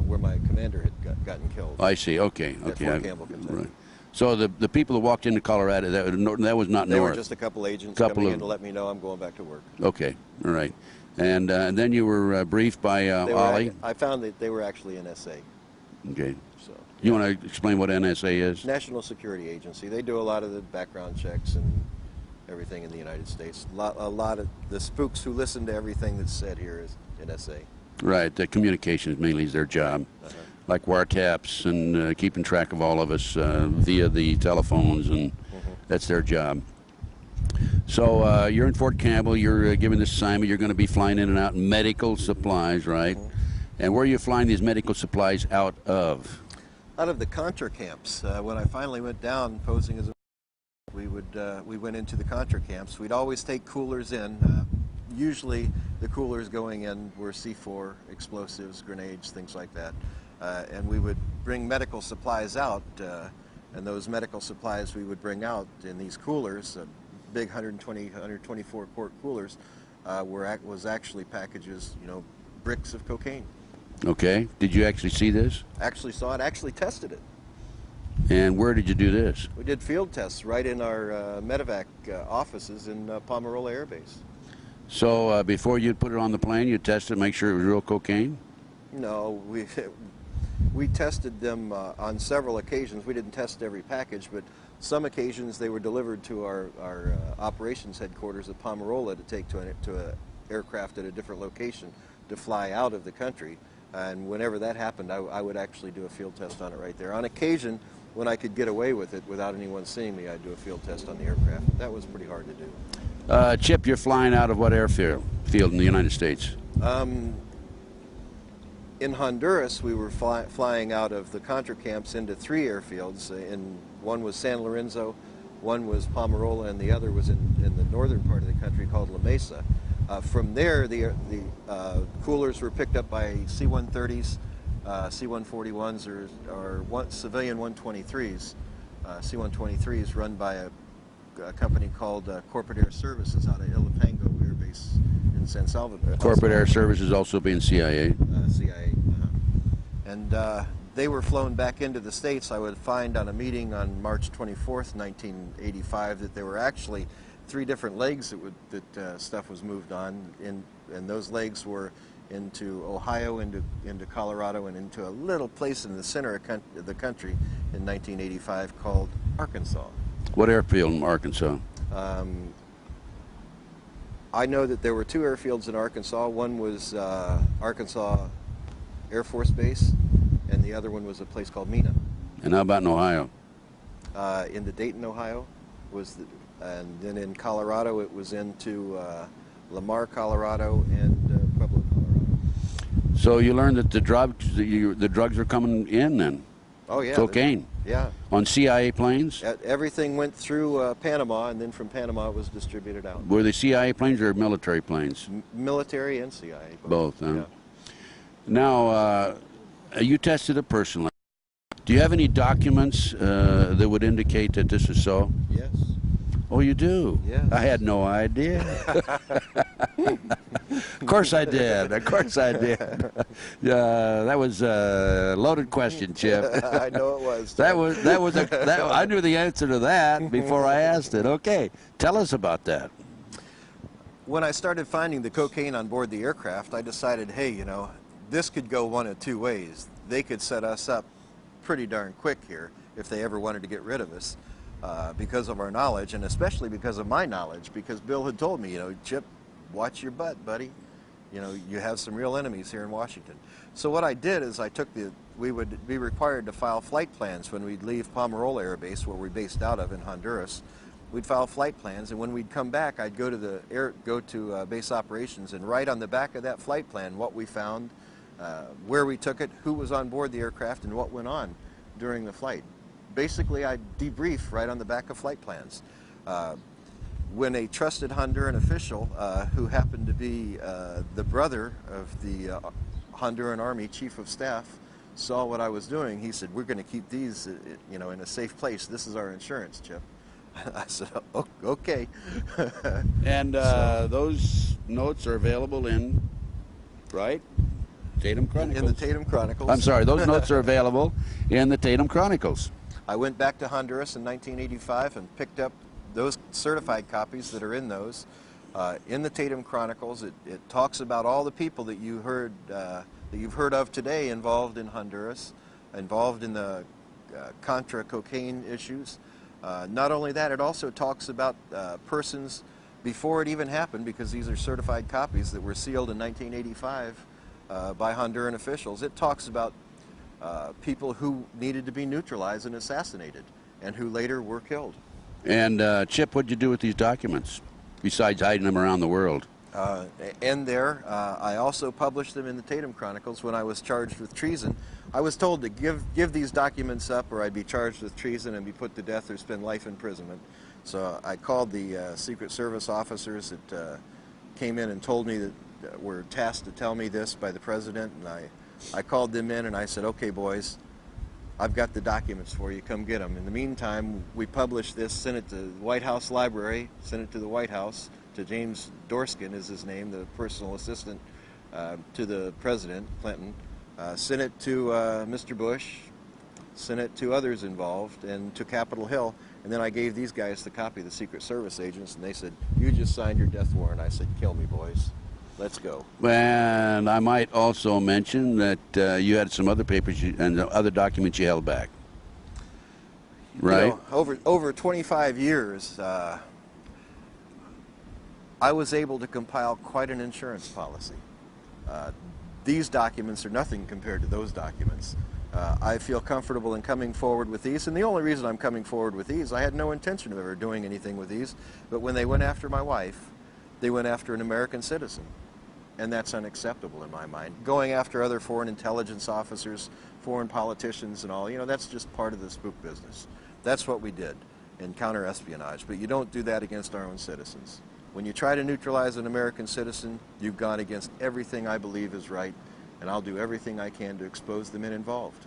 where my commander had gotten killed. I see. Okay. At Okay. Fort Campbell, Kentucky. Right. So the people that walked into Colorado, that was not They north. were just a couple agents coming in to let me know I'm going back to work. Okay. All right. And then you were briefed by Ollie. I found that they were actually NSA. Okay. So you want to explain what NSA is? National Security Agency. They do a lot of the background checks and everything in the United States. A lot of the spooks who listen to everything that's said here is NSA. Right. The communications mainly is their job. Like wiretaps and keeping track of all of us via the telephones, and that's their job. So you're in Fort Campbell, you're given this assignment, you're going to be flying in and out medical supplies, right? And where are you flying these medical supplies out of? Out of the Contra camps. When I finally went down posing as a we went into the Contra camps. We'd always take coolers in. Usually the coolers going in were C4, explosives, grenades, things like that. And we would bring medical supplies out, and those medical supplies we would bring out in these coolers, big 124 quart coolers, was actually packages, bricks of cocaine. Okay. Did you actually see this? Actually saw it, actually tested it. And where did you do this? We did field tests right in our medevac offices in Pomerola Air Base. So before you'd put it on the plane, you tested to make sure it was real cocaine? No, we tested them on several occasions. We didn't test every package, but some occasions they were delivered to our operations headquarters at Pomerola to take to an aircraft at a different location to fly out of the country. And whenever that happened, I would actually do a field test on it right there. On occasion, when I could get away with it without anyone seeing me, I'd do a field test on the aircraft. That was pretty hard to do. Chip, you're flying out of what airfield in the United States? In Honduras, we were flying out of the Contra camps into 3 airfields. One was San Lorenzo, one was Pomerola, and the other was in the northern part of the country called La Mesa. From there, the coolers were picked up by C-130s, C-141s, or civilian 123s. C-123s run by a company called Corporate Air Services out of Ilopango Air Base in San Salvador. Corporate Air Services also being C.I.A. C.I.A. And they were flown back into the States. I would find on a meeting on March 24th, 1985, that there were actually 3 different legs that stuff was moved on, and those legs were into Ohio, into Colorado, and into a little place in the center of the country in 1985 called Arkansas. What airfield in Arkansas? I know that there were 2 airfields in Arkansas. One was Arkansas Air Force Base, and the other one was a place called Mena. And how about in Ohio? In the Dayton, Ohio, and then in Colorado, it was into Lamar, Colorado, and Pueblo, Colorado. So you learned that the drugs are coming in then? Oh yeah. Cocaine? Yeah. On CIA planes? Everything went through Panama, and then from Panama it was distributed out. Were they CIA planes or military planes? Military and CIA. Both, huh? Yeah. Now, you tested it personally. Do you have any documents that would indicate that this is so? Yes. Oh, you do? Yes. I had no idea. Of course I did. Of course I did. That was a loaded question, Chip. I know it was. I knew the answer to that before I asked it. Okay, tell us about that. When I started finding the cocaine on board the aircraft, I decided, hey, this could go one of 2 ways. They could set us up pretty darn quick here if they ever wanted to get rid of us. Because of our knowledge, and especially because of my knowledge, because Bill had told me, Chip, watch your butt, buddy. You have some real enemies here in Washington. So what I did is we would be required to file flight plans when we'd leave Pomerola Air Base, where we based out of in Honduras. We'd file flight plans, and when we'd come back, I'd go to base operations and write on the back of that flight plan what we found, where we took it, who was on board the aircraft, and what went on during the flight. Basically, I debrief right on the back of flight plans. When a trusted Honduran official, who happened to be the brother of the Honduran Army Chief of Staff, saw what I was doing, he said, "We're going to keep these, in a safe place. This is our insurance, Chip." I said, "Oh, okay." And those notes are available in, right? Tatum Chronicles. In the Tatum Chronicles. I'm sorry, those notes are available in the Tatum Chronicles. I went back to Honduras in 1985 and picked up those certified copies that are in those. In the Tatum Chronicles, it talks about all the people that you've heard of today involved in Honduras, involved in the Contra cocaine issues. Not only that, it also talks about persons before it even happened, because these are certified copies that were sealed in 1985 by Honduran officials. It talks about people who needed to be neutralized and assassinated, and who later were killed. And Chip, what'd you do with these documents, besides hiding them around the world? I also published them in the Tatum Chronicles when I was charged with treason. I was told to give these documents up or I'd be charged with treason and be put to death or spend life imprisonment. So I called the Secret Service officers that came in and told me that were tasked to tell me this by the president, and I called them in and I said, okay boys, I've got the documents for you, come get them. In the meantime, we published this, sent it to the White House Library, sent it to the White House, to James Dorskin is his name, the personal assistant to the President, Clinton, sent it to Mr. Bush, sent it to others involved, and to Capitol Hill. And then I gave these guys the copy, the Secret Service agents, and they said, you just signed your death warrant. I said, kill me, boys. Let's go. And I might also mention that you had some other papers and other documents you held back, right? You know, over 25 years, I was able to compile quite an insurance policy. These documents are nothing compared to those documents. I feel comfortable in coming forward with these, and the only reason I'm coming forward with these, I had no intention of ever doing anything with these, but when they went after my wife, they went after an American citizen, and that's unacceptable in my mind. Going after other foreign intelligence officers, foreign politicians and all, you know, that's just part of the spook business. That's what we did in counter-espionage, but you don't do that against our own citizens. When you try to neutralize an American citizen, you've gone against everything I believe is right, and I'll do everything I can to expose the men involved.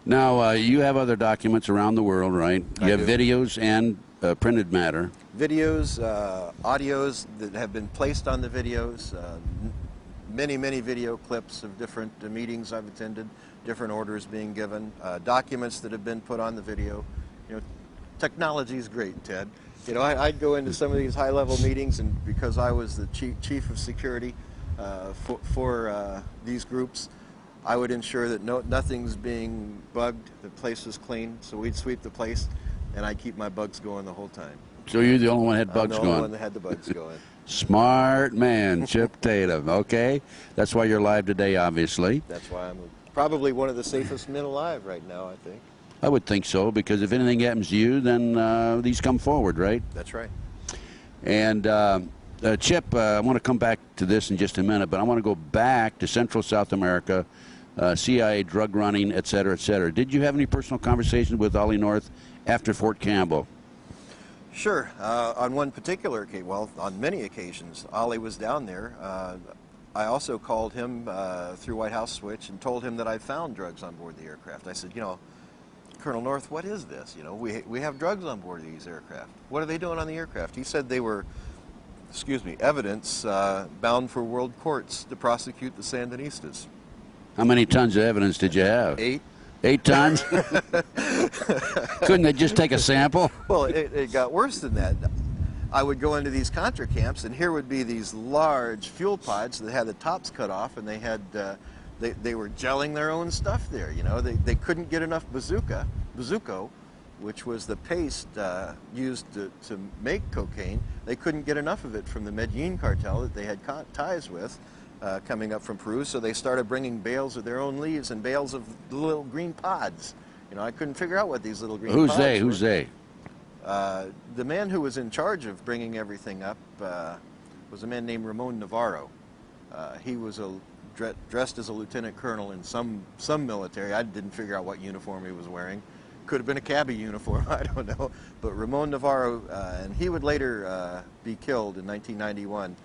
Now, you have other documents around the world, right? You have videos and printed matter. Videos, audios that have been placed on the videos, many video clips of different meetings I've attended, different orders being given, documents that have been put on the video. You know, technology is great, Ted. You know, I'd go into some of these high-level meetings, and because I was the chief of security for these groups, I would ensure that nothing's being bugged, the place was clean, so we'd sweep the place, and I'd keep my bugs going the whole time. So you're the only one that had bugs going? I'm the only one that had the bugs going. Smart man, Chip Tatum, okay? That's why you're live today, obviously. That's why I'm probably one of the safest men alive right now, I think. I would think so, because if anything happens to you, then these come forward, right? That's right. And Chip, I want to come back to this in just a minute, but I want to go back to Central South America, CIA drug running, et cetera, et cetera. Did you have any personal conversations with Ollie North after Fort Campbell? Sure. On one particular occasion, well, on many occasions, Ollie was down there. I also called him through White House Switch and told him that I found drugs on board the aircraft. I said, you know, Colonel North, what is this? You know, we have drugs on board these aircraft. What are they doing on the aircraft? He said they were, excuse me, evidence bound for world courts to prosecute the Sandinistas. How many tons of evidence did you have? 8. 8 tons? Couldn't they just take a sample? Well, it got worse than that. I would go into these Contra camps, and here would be these large fuel pods that had the tops cut off, and they had they were gelling their own stuff there. You know, they couldn't get enough bazuco, which was the paste used to make cocaine. They couldn't get enough of it from the Medellin cartel that they had ties with. Coming up from Peru, so they started bringing bales of their own leaves and bales of little green pods. You know, I couldn't figure out what these little green pods were. Who's they? The man who was in charge of bringing everything up was a man named Ramon Navarro. He was dressed as a lieutenant colonel in some military. I didn't figure out what uniform he was wearing. Could have been a cabbie uniform, I don't know. But Ramon Navarro, and he would later be killed in 1991.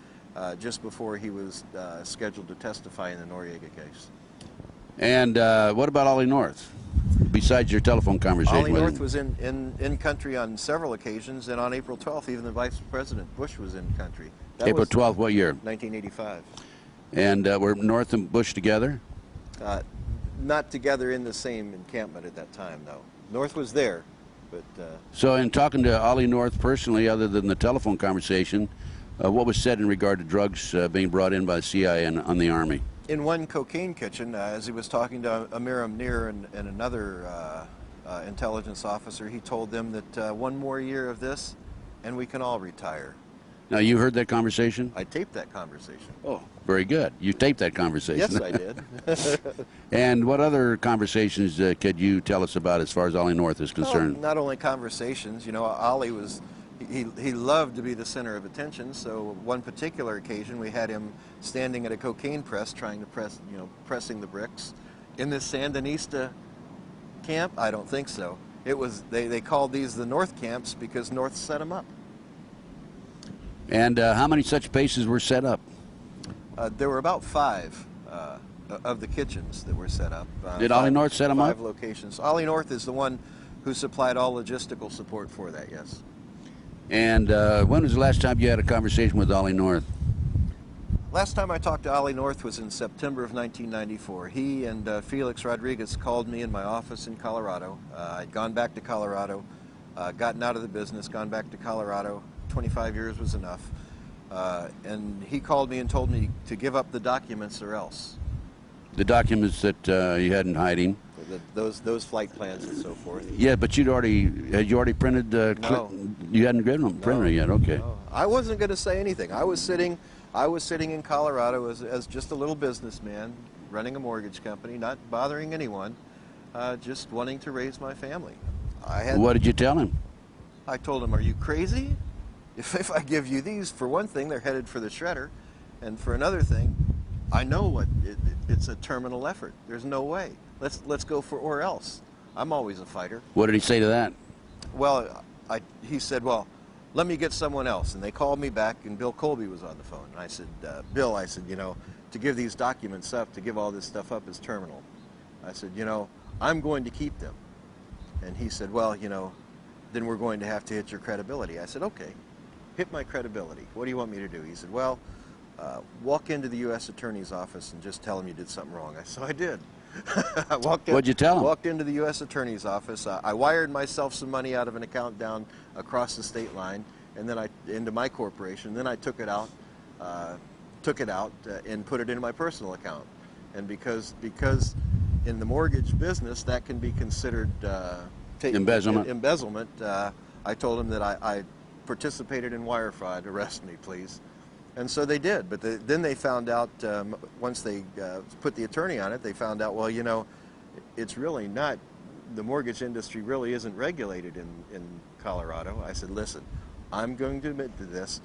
Just before he was scheduled to testify in the Noriega case. And what about Ollie North, besides your telephone conversation Ollie with North him? was in country on several occasions, and on April 12th, even the Vice President Bush was in country. That April was 12th, what year? 1985. And were North and Bush together? Not together in the same encampment at that time, no. North was there, but... So in talking to Ollie North personally, other than the telephone conversation, what was said in regard to drugs being brought in by the CIA and on the Army? In one cocaine kitchen, as he was talking to Amir Amnir and another intelligence officer, he told them that one more year of this and we can all retire. Now, you heard that conversation? I taped that conversation. Oh, very good. You taped that conversation. Yes, I did. And what other conversations could you tell us about as far as Ollie North is concerned? Well, not only conversations, you know, Ollie was, he loved to be the center of attention, so one particular occasion we had him standing at a cocaine press trying to pressing the bricks. In this Sandinista camp? I don't think so. It was, they called these the North camps because North set them up. And how many such bases were set up? There were about 5 of the kitchens that were set up. Did Ollie North set them up? 5 locations. Ollie North is the one who supplied all logistical support for that, yes. And when was the last time you had a conversation with Ollie North? Last time I talked to Ollie North was in September of 1994. He and Felix Rodriguez called me in my office in Colorado. I'd gone back to Colorado, gotten out of the business, gone back to Colorado. 25 years was enough. And he called me and told me to give up the documents or else. The documents that you had in hiding? Those flight plans and so forth. Yeah, but had you already printed No. You hadn't given them printer yet, okay. No. I wasn't going to say anything. I was sitting in Colorado as just a little businessman, running a mortgage company, not bothering anyone, just wanting to raise my family. What did you tell him? I told him, are you crazy? If I give you these, for one thing, they're headed for the shredder, and for another thing, I know it's a terminal effort. There's no way. Let's go for or else. I'm always a fighter. What did he say to that? Well, he said, well, let me get someone else. And they called me back, and Bill Colby was on the phone. And I said, Bill, I said, you know, to give these documents up, to give all this stuff up is terminal. I said, you know, I'm going to keep them. And he said, well, you know, then we're going to have to hit your credibility. I said, okay. Hit my credibility. What do you want me to do? He said, well, walk into the U.S. Attorney's office and just tell him you did something wrong. So I did. What'd you tell him? Walked into the U.S. Attorney's office. I wired myself some money out of an account down across the state line, and then into my corporation. Then I took it out and put it into my personal account. And because in the mortgage business that can be considered embezzlement. I told him that I participated in wire fraud. Arrest me, please. And so they did. But then they found out, once they put the attorney on it, they found out, well, you know, it's really not, the mortgage industry really isn't regulated in Colorado. I said, listen, I'm going to admit to this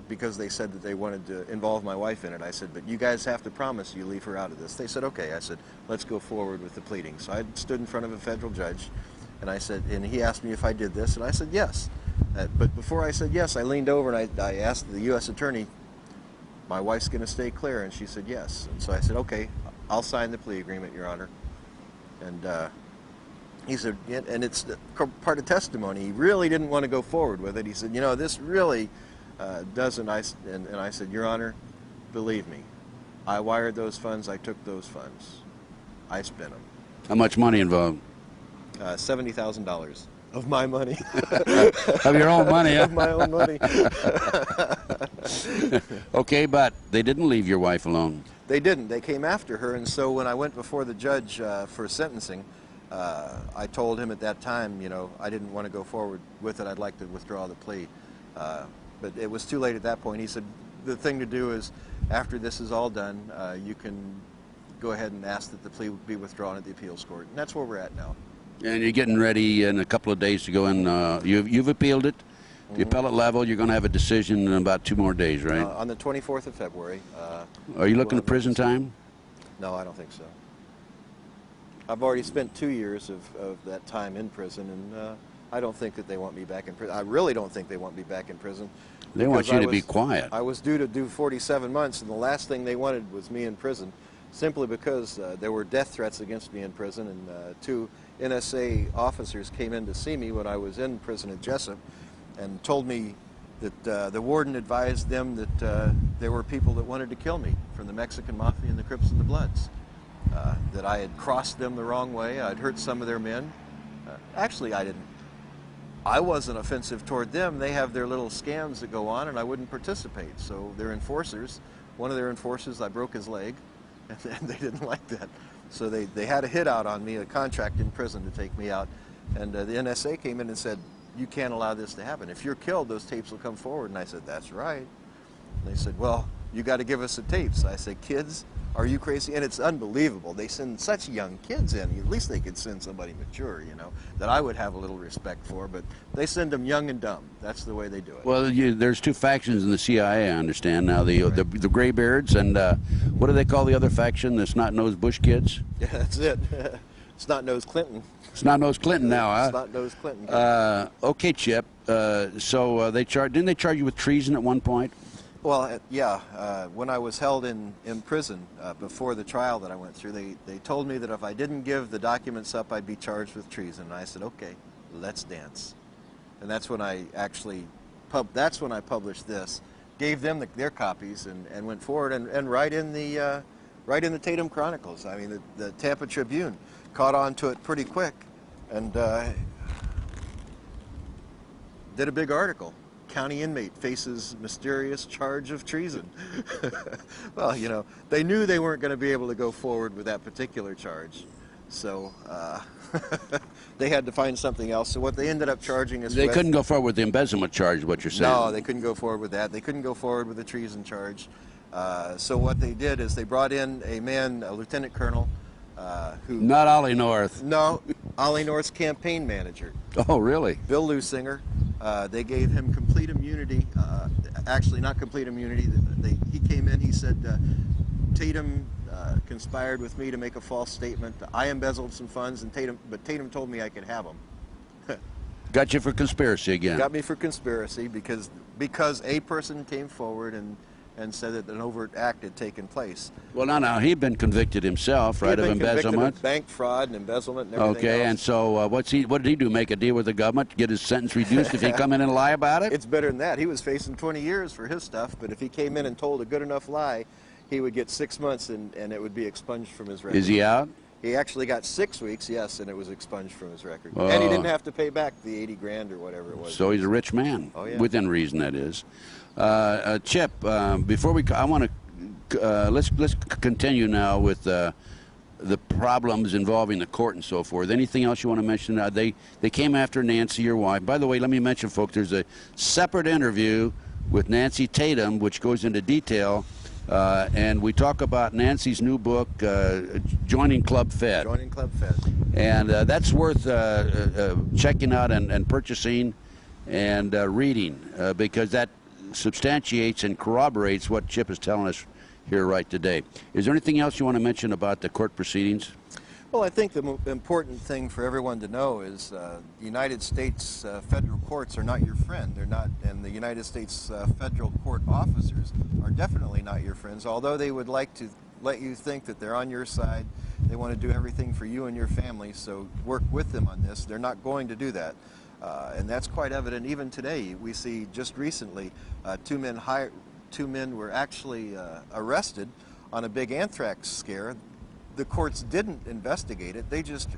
because they said that they wanted to involve my wife in it. I said, but you guys have to promise you leave her out of this. They said, okay. I said, let's go forward with the pleading. So I stood in front of a federal judge, and I said, and he asked me if I did this, and I said, yes. But before I said yes, I leaned over and I asked the U.S. Attorney, my wife's going to stay clear, and she said yes. And so I said, okay, I'll sign the plea agreement, Your Honor. And he said, yeah, and it's part of testimony. He really didn't want to go forward with it. He said, you know, this really doesn't. And I said, Your Honor, believe me, I wired those funds. I took those funds. I spent them. How much money involved? $70,000 of my money. Of your own money, huh? Of my own money. Okay, but they didn't leave your wife alone. They didn't. They came after her, and so when I went before the judge for sentencing, I told him at that time, you know, I didn't want to go forward with it. I'd like to withdraw the plea. But it was too late at that point. He said, the thing to do is, after this is all done, you can go ahead and ask that the plea be withdrawn at the appeals court. And that's where we're at now. And you're getting ready in a couple of days to go in. You've appealed it. The appellate level, you're going to have a decision in about 2 more days, right? On the 24th of February. Are you looking at prison time? No, I don't think so. I've already spent 2 years of that time in prison, and I don't think that they want me back in prison. I really don't think they want me back in prison. They want you to be quiet. I was due to do 47 months, and the last thing they wanted was me in prison, simply because there were death threats against me in prison, and 2 NSA officers came in to see me when I was in prison at Jessup and told me that the warden advised them that there were people that wanted to kill me from the Mexican Mafia and the Crips and the Bloods, that I had crossed them the wrong way, I'd hurt some of their men. Actually, I didn't. I wasn't offensive toward them. They have their little scams that go on, and I wouldn't participate. So their enforcers, one of their enforcers, I broke his leg, and they didn't like that. So they had a hit out on me, a contract in prison to take me out. And the NSA came in and said, you can't allow this to happen. If you're killed, those tapes will come forward. And I said, that's right. And they said, well, you got to give us the tapes. I said, kids, are you crazy? And it's unbelievable. They send such young kids in. At least they could send somebody mature, you know, that I would have a little respect for. But they send them young and dumb. That's the way they do it. Well, there's two factions in the CIA, I understand now. The graybeards and what do they call the other faction? The snot-nosed Bush kids? Yeah, that's it. Snot-nosed Clinton. Snot-nosed Clinton now, huh? Snot-nosed Clinton. Okay, Chip. So didn't they charge you with treason at one point? Well, yeah. When I was held in prison before the trial that I went through, they told me that if I didn't give the documents up, I'd be charged with treason. And I said, okay, let's dance. And that's when I actually published this, gave them their copies, and went forward and right in the Tatum Chronicles. I mean, the Tampa Tribune caught on to it pretty quick, and did a big article. County inmate faces mysterious charge of treason. Well, you know, they knew they weren't going to be able to go forward with that particular charge, so they had to find something else. So what they ended up charging us They with, couldn't go forward with the embezzlement charge, what you're saying. no, they couldn't go forward with that. They couldn't go forward with the treason charge. So what they did is they brought in a man, a lieutenant colonel, who... Not Ollie North. No, Ollie North's campaign manager. Oh, really? Bill Lusinger. They gave him complete immunity. Actually, not complete immunity. He came in, he said, Tatum conspired with me to make a false statement. I embezzled some funds, but Tatum told me I could have them. Got you for conspiracy again. Got me for conspiracy because a person came forward and said that an overt act had taken place. Well, now he'd been convicted himself, right, of embezzlement, of bank fraud and embezzlement and everything okay, else. and so what did he do? Make a deal with the government to get his sentence reduced if he come in and lie about it? It's better than that. He was facing 20 years for his stuff, but if he came in and told a good enough lie, he would get 6 months and it would be expunged from his record. Is he out? He actually got 6 weeks, yes, and it was expunged from his record. And he didn't have to pay back the 80 grand or whatever it was. So he's a rich man. Oh, yeah. Within reason, that is. Chip, before I want to let's continue now with the problems involving the court and so forth. Anything else you want to mention? They came after Nancy, your wife. By the way, let me mention, folks, there's a separate interview with Nancy Tatum, which goes into detail, and we talk about Nancy's new book, Joining Club Fed. Joining Club Fed. And that's worth checking out and purchasing and reading because that substantiates and corroborates what Chip is telling us here right today. Is there anything else you want to mention about the court proceedings? Well, I think the important thing for everyone to know is the United States federal courts are not your friend. They're not, and the United States federal court officers are definitely not your friends, although they would like to let you think that they're on your side. They want to do everything for you and your family, so work with them on this. They're not going to do that. And that's quite evident even today. We see just recently two men were actually arrested on a big anthrax scare. The courts didn't investigate it. They just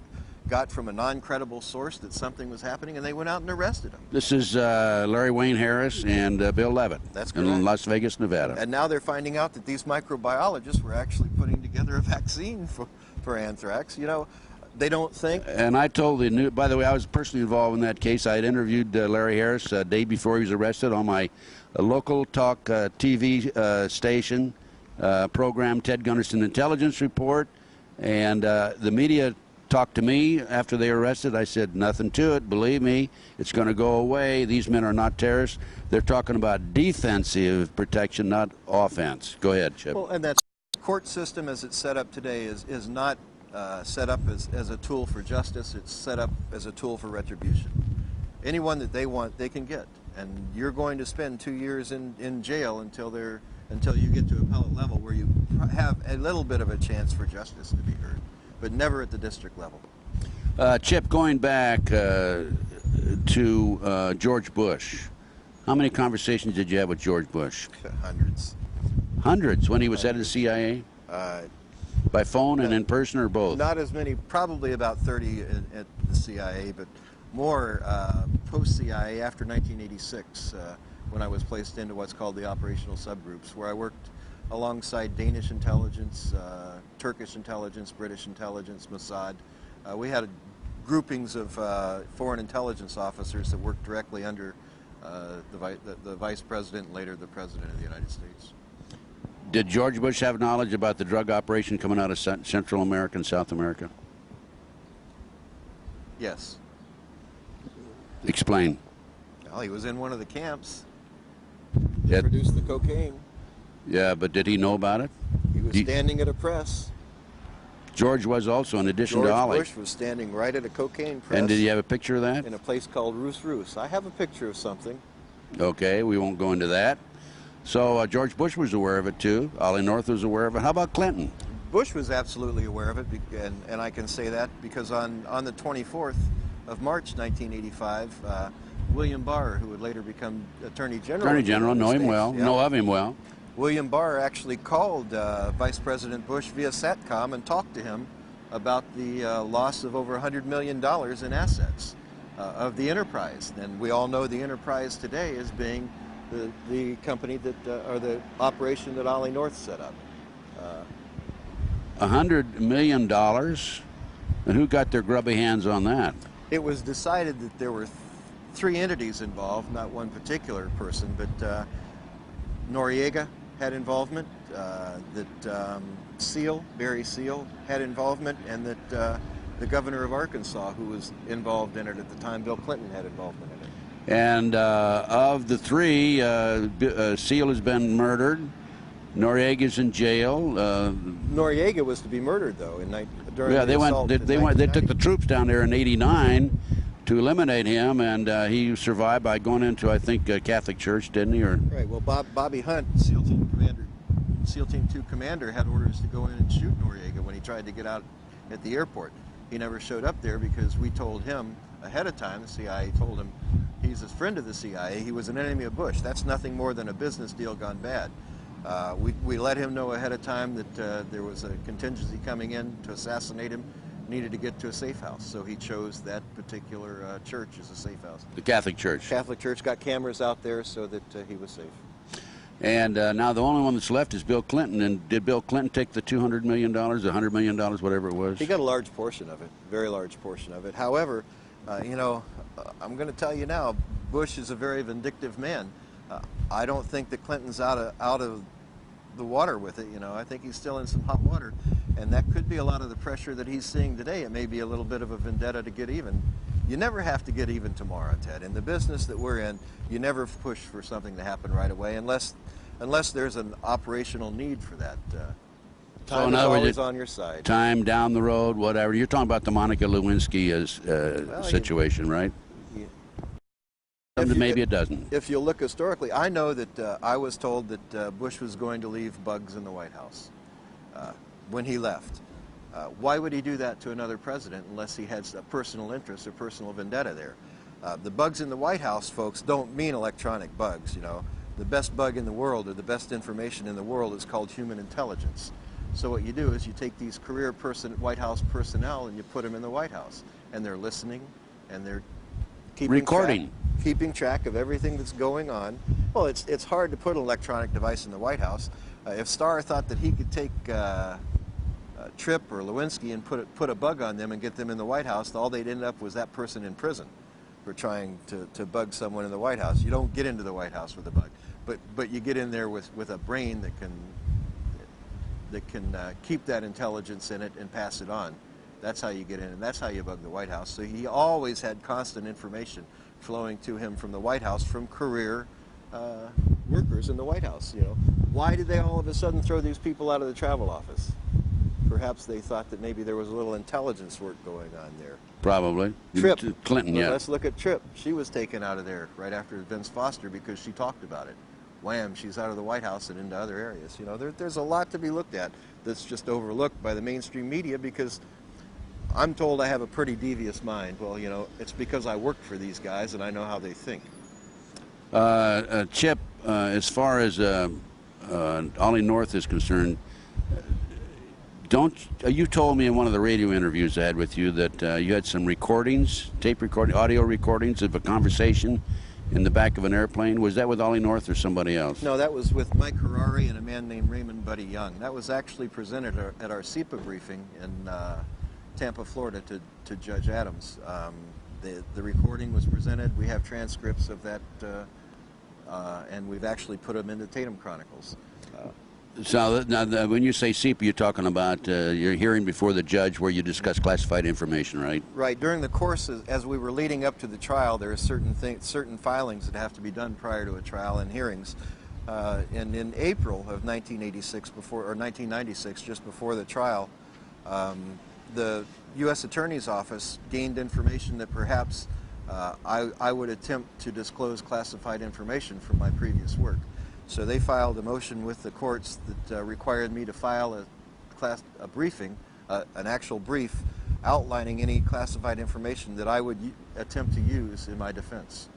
got from a non-credible source that something was happening, and they went out and arrested them. This is Larry Wayne Harris and Bill Levitt. That's correct. In Las Vegas, Nevada. And now they're finding out that these microbiologists were actually putting together a vaccine for anthrax. You know, they don't think. And I told the new, by the way, I was personally involved in that case. I had interviewed Larry Harris a day before he was arrested on my local talk TV station program, Ted Gunderson Intelligence Report. And the media talked to me after they were arrested. I said, nothing to it. Believe me, it's going to go away. These men are not terrorists. They're talking about defensive protection, not offense. Go ahead, Chip. Well, and that court system as it's set up today is not set up as a tool for justice. It's set up as a tool for retribution. Anyone that they want, they can get. And you're going to spend 2 years in jail until you get to appellate level where you have a little bit of a chance for justice to be heard, but never at the district level. Chip, going back to George Bush, How many conversations did you have with George Bush? Hundreds. Hundreds when he was head of the CIA? By phone and in person or both? Not as many, probably about 30 at the CIA, but more post-CIA after 1986 when I was placed into what's called the operational subgroups, where I worked alongside Danish intelligence, Turkish intelligence, British intelligence, Mossad. We had groupings of foreign intelligence officers that worked directly under the Vice President and later the President of the United States. Did George Bush have knowledge about the drug operation coming out of Central America and South America? Yes. Explain. Well, he was in one of the camps. He produced the cocaine. Yeah, but did he know about it? He was standing at a press. George was also, in addition to Ollie. George Bush was standing right at a cocaine press. And did you have a picture of that? In a place called Roos. I have a picture of something. Okay, we won't go into that. So George Bush was aware of it too. Ollie North was aware of it. How about Clinton? Bush was absolutely aware of it, and I can say that because on the 24th of March 1985, William Barr, who would later become Attorney General. Attorney General, know him well, know of him well. William Barr actually called Vice President Bush via SATCOM and talked to him about the loss of over $100 million in assets of the enterprise. And we all know the enterprise today as being the company that, or the operation that Ollie North set up. $100 million? And who got their grubby hands on that? It was decided that there were three entities involved, not one particular person, but Noriega had involvement, that Barry Seal had involvement, and that the governor of Arkansas, who was involved in it at the time, Bill Clinton, had involvement in it. And of the three, Seal has been murdered. Noriega's in jail. Noriega was to be murdered, though, during yeah, the assault. They took the troops down there in '89 to eliminate him, and he survived by going into, I think, a Catholic church, didn't he? Or right. Well, Bobby Hunt, SEAL Team 2 commander, had orders to go in and shoot Noriega when he tried to get out at the airport. He never showed up there because we told him ahead of time. The CIA told him he's a friend of the CIA. He was an enemy of Bush. That's nothing more than a business deal gone bad. We let him know ahead of time that there was a contingency coming in to assassinate him, needed to get to a safe house. So he chose that particular church as a safe house. The Catholic Church. Catholic Church got cameras out there so that he was safe. And now the only one that's left is Bill Clinton. And did Bill Clinton take the $200 million, $100 million, whatever it was? He got a large portion of it, very large portion of it. However, you know, I'm going to tell you now, Bush is a very vindictive man. I don't think that Clinton's out of the water with it. You know, I think he's still in some hot water, and that could be a lot of the pressure that he's seeing today. It may be a little bit of a vendetta to get even. You never have to get even tomorrow, Ted. In the business that we're in, you never push for something to happen right away unless there's an operational need for that. Time is always on your side. Time down the road, whatever. You're talking about the Monica Lewinsky situation, right? Maybe it doesn't. If you look historically, I know that I was told that Bush was going to leave bugs in the White House when he left. Why would he do that to another president unless he had a personal interest or personal vendetta there? The bugs in the White House, folks, don't mean electronic bugs. You know, the best bug in the world or the best information in the world is called human intelligence. So what you do is you take these career White House personnel and you put them in the White House, and they're listening and they're keeping track of everything that's going on. Well, it's hard to put an electronic device in the White House. If Starr thought that he could take Tripp or Lewinsky and put a bug on them and get them in the White House, all they'd end up was that person in prison for trying to bug someone in the White House. You don't get into the White House with a bug, but you get in there with a brain that can keep that intelligence in it and pass it on. That's how you get in, and that's how you bug the White House. So he always had constant information flowing to him from the White House from career workers in the White House. You know, why did they all of a sudden throw these people out of the travel office? Perhaps they thought that maybe there was a little intelligence work going on there. Probably. Tripp. Clinton, yeah. Let's look at Tripp. She was taken out of there right after Vince Foster because she talked about it. Wham, she's out of the White House and into other areas. You know, there's a lot to be looked at that's just overlooked by the mainstream media because I'm told I have a pretty devious mind. Well, you know, it's because I worked for these guys and I know how they think. Chip, as far as Ollie North is concerned, you told me in one of the radio interviews I had with you that you had some recordings, audio recordings of a conversation in the back of an airplane. Was that with Ollie North or somebody else? No, that was with Mike Harari and a man named Raymond Buddy Young. That was actually presented at our C.I.A briefing in Tampa, Florida to Judge Adams. The recording was presented. We have transcripts of that, and we've actually put them in the Tatum Chronicles. So now, when you say C.I.A, you're talking about your hearing before the judge where you discuss classified information, right? Right. During the course, as we were leading up to the trial, there are certain filings that have to be done prior to a trial and hearings. And in April of 1996, just before the trial, the U.S. Attorney's Office gained information that perhaps I would attempt to disclose classified information from my previous work. So they filed a motion with the courts that required me to file a briefing, an actual brief, outlining any classified information that I would attempt to use in my defense.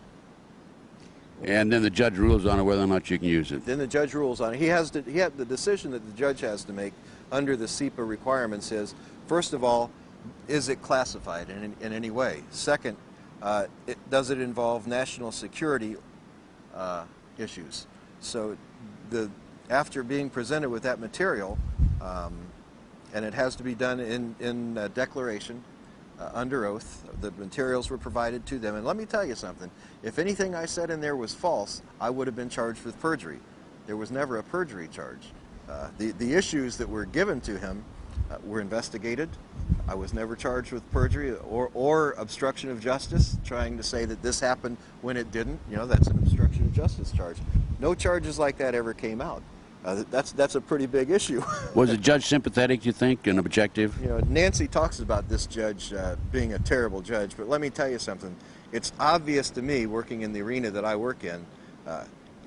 And then the judge rules on it whether or not you can use it. Then the judge rules on it. He had the decision that the judge has to make under the C.I.A requirements is, first of all, is it classified in any way? Second, does it involve national security issues? So after being presented with that material, and it has to be done in a declaration under oath, the materials were provided to them. And let me tell you something, if anything I said in there was false, I would have been charged with perjury. There was never a perjury charge. The issues that were given to him were investigated. I was never charged with perjury or obstruction of justice, trying to say that this happened when it didn't. You know, that's an obstruction of justice charge. No charges like that ever came out. That's a pretty big issue. Was the judge sympathetic, you think, and objective? You know, Nancy talks about this judge being a terrible judge, but let me tell you something. It's obvious to me, working in the arena that I work in,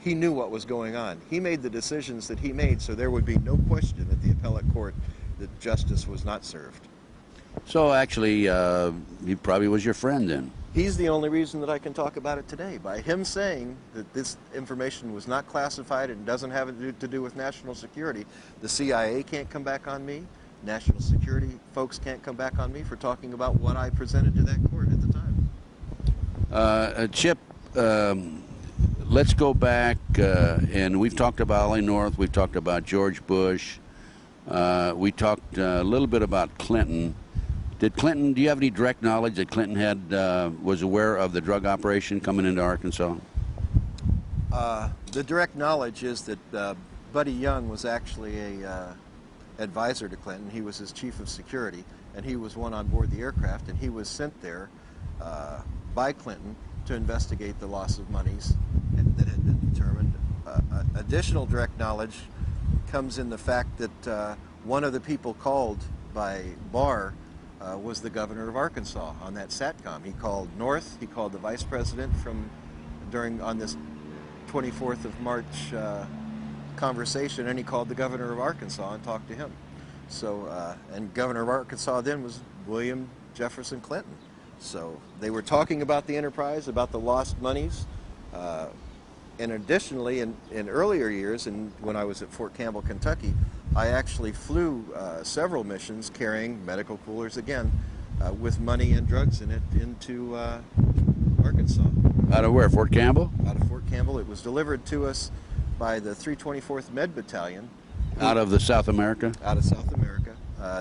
he knew what was going on. He made the decisions that he made, so there would be no question at the appellate court that justice was not served. So actually, he probably was your friend then. He's the only reason that I can talk about it today. By him saying that this information was not classified and doesn't have to do with national security, the CIA can't come back on me, national security folks can't come back on me for talking about what I presented to that court at the time. Chip, let's go back, and we've talked about Ollie North, we've talked about George Bush, we talked a little bit about Clinton. Do you have any direct knowledge that Clinton was aware of the drug operation coming into Arkansas? The direct knowledge is that Buddy Young was actually a advisor to Clinton. He was his chief of security, and he was one on board the aircraft, and he was sent there by Clinton to investigate the loss of monies that had been determined. Additional direct knowledge comes in the fact that one of the people called by Barr was the governor of Arkansas on that SATCOM. He called North, he called the vice president on this 24th of March conversation, and he called the governor of Arkansas and talked to him. So, and governor of Arkansas then was William Jefferson Clinton. So they were talking about the enterprise, about the lost monies. And additionally, in earlier years, when I was at Fort Campbell, Kentucky, I actually flew several missions carrying medical coolers again with money and drugs in it into Arkansas. Out of where, Fort Campbell? Out of Fort Campbell. It was delivered to us by the 324th Med Battalion. Out of the South America? Out of South America.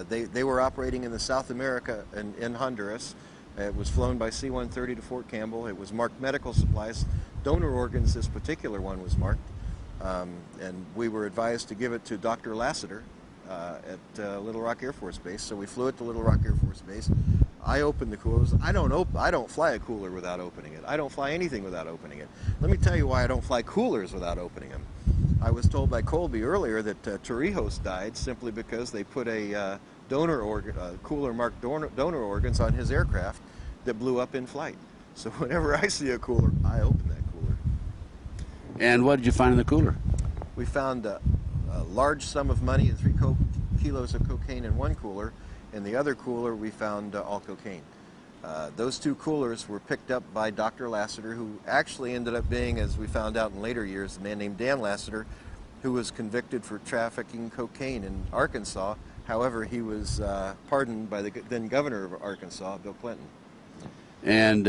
They were operating in the South America in Honduras. It was flown by C-130 to Fort Campbell. It was marked medical supplies. Donor organs, this particular one was marked. And we were advised to give it to Dr. Lassiter at Little Rock Air Force Base. So we flew it to Little Rock Air Force Base. I opened the coolers. I don't fly a cooler without opening it. I don't fly anything without opening it. Let me tell you why I don't fly coolers without opening them. I was told by Colby earlier that Torrijos died simply because they put a cooler marked donor organs on his aircraft that blew up in flight. So whenever I see a cooler, I open that cooler. And what did you find in the cooler? We found a large sum of money and 3 kilos of cocaine in one cooler. In the other cooler, we found all cocaine. Those two coolers were picked up by Dr. Lassiter, who actually ended up being, as we found out in later years, a man named Dan Lassiter, who was convicted for trafficking cocaine in Arkansas. However, he was pardoned by the then governor of Arkansas, Bill Clinton. And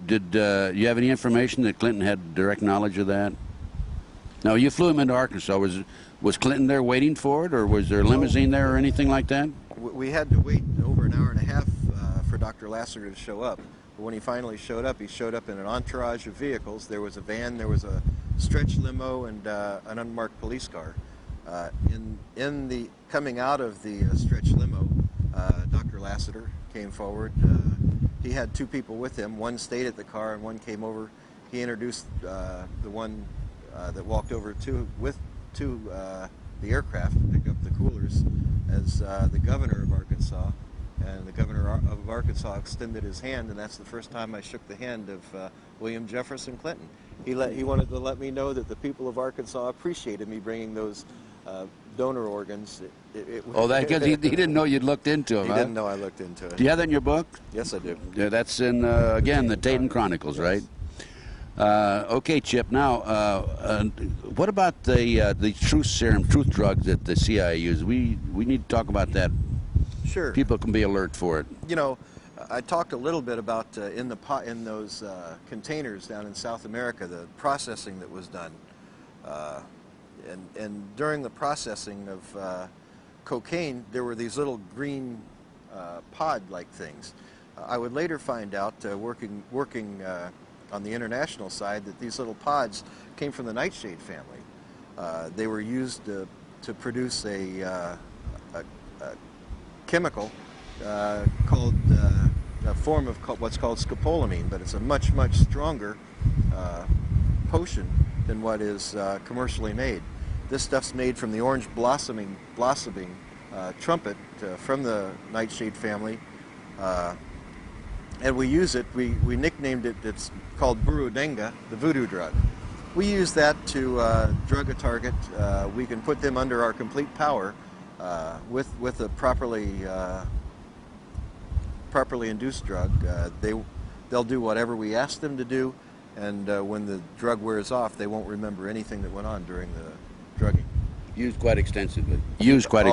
did you have any information that Clinton had direct knowledge of that? No, you flew him into Arkansas. Was Clinton there waiting for it, or was there a limousine there or anything like that? We had to wait over an hour and a half for Dr. Lassiter to show up. But when he finally showed up, he showed up in an entourage of vehicles. There was a van, there was a stretch limo, and an unmarked police car. In the coming out of the stretch limo, Dr. Lassiter came forward. He had two people with him. One stayed at the car, and one came over. He introduced the one that walked over to the aircraft to pick up the coolers as the governor of Arkansas. And the governor of Arkansas extended his hand, and that's the first time I shook the hand of William Jefferson Clinton. He wanted to let me know that the people of Arkansas appreciated me bringing those donor organs. Oh, that because he didn't know you'd looked into them. He didn't know I looked into it. Do you have that in your book? Yes, I do. Yeah, that's in again the Tatum Chronicles, right? Okay, Chip. Now, what about the truth serum, truth drugs that the CIA uses? We need to talk about that. Sure. People can be alert for it. You know, I talked a little bit about in those containers down in South America, the processing that was done, and during the processing of cocaine, there were these little green pod-like things. I would later find out, working on the international side, that these little pods came from the nightshade family. They were used to produce a chemical called a form of what's called scopolamine, but it's a much stronger potion than what is commercially made. This stuff's made from the orange blossoming trumpet from the nightshade family, and we use it. We nicknamed it. It's called Burudenga, the voodoo drug. We use that to drug a target. We can put them under our complete power with a properly induced drug. They'll do whatever we ask them to do, and when the drug wears off, they won't remember anything that went on during the drugging. Used quite extensively. Used quite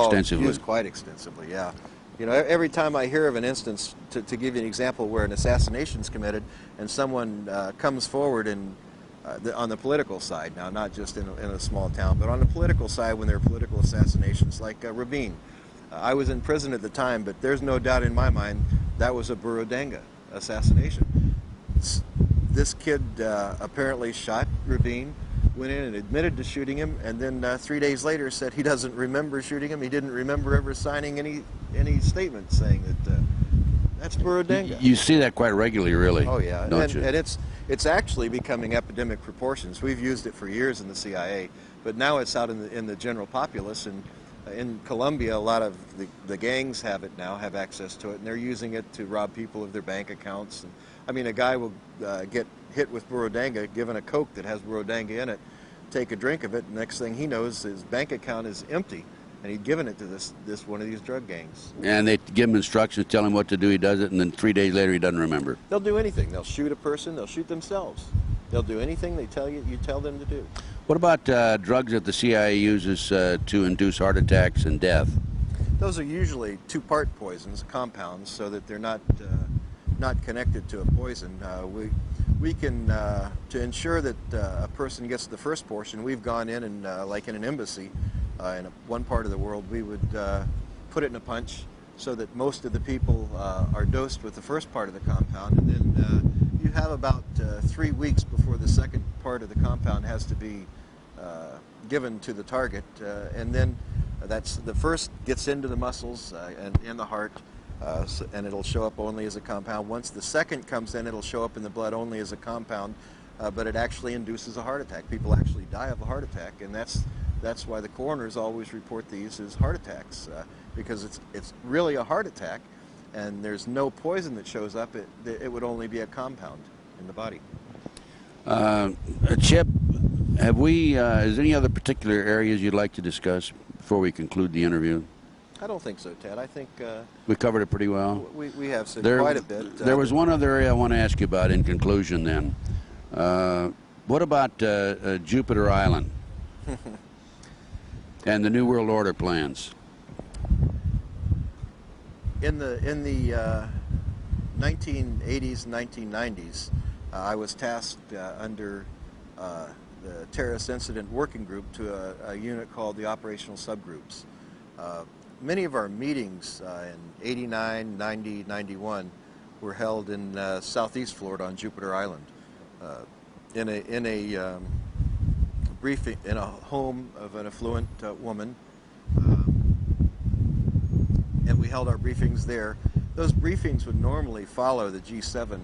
extensively, yeah. You know, every time I hear of an instance, to give you an example where an assassination is committed and someone comes forward and on the political side, now not just in a small town, but on the political side when there are political assassinations like Rabin. I was in prison at the time, but there's no doubt in my mind that was a Burudenga assassination. This kid apparently shot Rabin, went in and admitted to shooting him, and then 3 days later said he doesn't remember shooting him. He didn't remember ever signing any statement saying that that's Burudenga. You see that quite regularly, really. Oh yeah, don't you? And it's actually becoming epidemic proportions. We've used it for years in the CIA, but now it's out in the general populace. And in Colombia, a lot of the gangs have it now, have access to it, and they're using it to rob people of their bank accounts. And I mean, a guy will get hit with Burudenga, given a Coke that has Burudenga in it, take a drink of it, and next thing he knows, his bank account is empty, and he'd given it to this one of these drug gangs. And they give him instructions, tell him what to do, he does it, and then 3 days later he doesn't remember. They'll do anything. They'll shoot a person, they'll shoot themselves. They'll do anything you tell them to do. What about drugs that the CIA uses to induce heart attacks and death? Those are usually two-part poisons, compounds, so that they're not connected to a poison. We can, to ensure that a person gets the first portion, we've gone in and, like in an embassy, in one part of the world, we would put it in a punch so that most of the people are dosed with the first part of the compound, and then you have about 3 weeks before the second part of the compound has to be given to the target, and then the first gets into the muscles and in the heart, and it'll show up only as a compound. Once the second comes in, it'll show up in the blood only as a compound, but it actually induces a heart attack. People actually die of a heart attack, and that's why the coroners always report these as heart attacks, because it's really a heart attack, and there's no poison that shows up. It would only be a compound in the body. Chip, is there any other particular areas you'd like to discuss before we conclude the interview? I don't think so, Ted. I think We covered it pretty well. we have said quite a bit. There was one other area I want to ask you about in conclusion then. What about Jupiter Island and the New World Order plans? In the 1980s and 1990s, I was tasked under the Terrorist Incident Working Group to a unit called the Operational Subgroups. Many of our meetings in 89, 90, 91 were held in southeast Florida on Jupiter Island. In a briefing in a home of an affluent woman, and we held our briefings there. Those briefings would normally follow the G7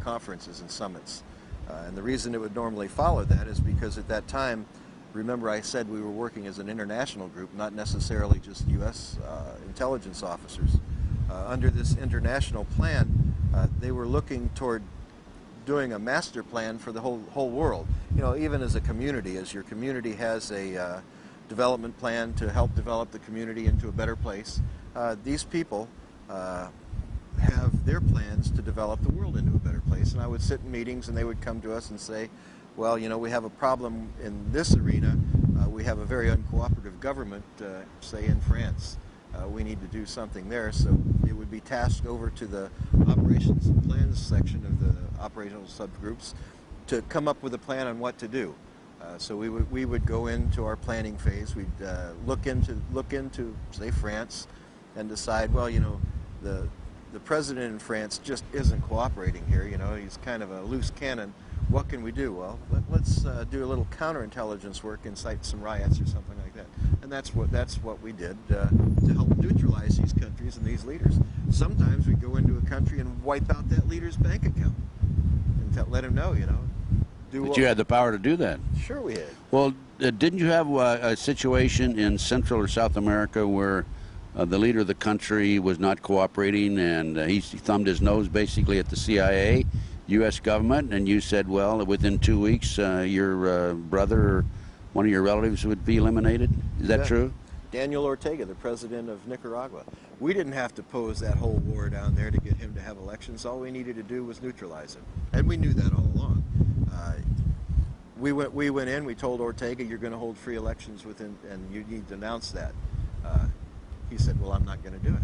conferences and summits, and the reason it would normally follow that is because at that time, remember I said we were working as an international group, not necessarily just U.S. Intelligence officers. Under this international plan, they were looking toward doing a master plan for the whole world. You know, even as a community, as your community has a development plan to help develop the community into a better place, these people have their plans to develop the world into a better place. And I would sit in meetings and they would come to us and say, well, you know, we have a problem in this arena. We have a very uncooperative government, say in France. We need to do something there. So it would be tasked over to the operations and plans section of the operational subgroups to come up with a plan on what to do. So we would go into our planning phase. We'd look into say France and decide, well, you know, the president in France just isn't cooperating here. You know, he's kind of a loose cannon. What can we do? Well, let's do a little counterintelligence work, incite some riots or something like that. And that's what we did to help neutralize these countries and these leaders. Sometimes we go into a country and wipe out that leader's bank account and let him know, you know. But you had the power to do that. Sure we had. Well, didn't you have a situation in Central or South America where the leader of the country was not cooperating and he thumbed his nose basically at the C.I.A., U.S. government, and you said, well, within 2 weeks, your brother or one of your relatives would be eliminated? Is that true? Daniel Ortega, the president of Nicaragua. We didn't have to pose that whole war down there to get him to have elections. All we needed to do was neutralize him. And we knew that all along. We went in, we told Ortega, you're going to hold free elections within, and you need to announce that. He said, well, I'm not going to do it.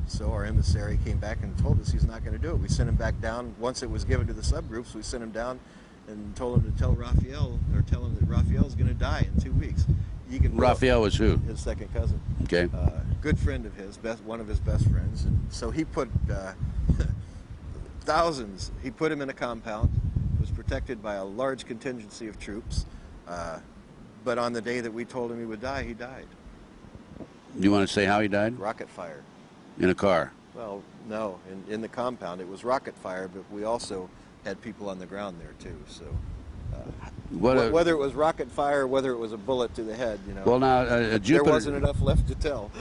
So our emissary came back and told us he's not going to do it. We sent him back down. Once it was given to the subgroups, we sent him down and told him to tell Raphael, or tell him that Raphael's going to die in 2 weeks. Raphael was who? His second cousin. Okay. Good friend of his, one of his best friends. And so he put thousands, he put him in a compound, was protected by a large contingency of troops. But on the day that we told him he would die, he died. You want to say how he died? Rocket fire. In a car? Well, no, in the compound. It was rocket fire, but we also had people on the ground there too. So whether it was rocket fire or whether it was a bullet to the head, you know. Well, now Jupiter, there wasn't enough left to tell.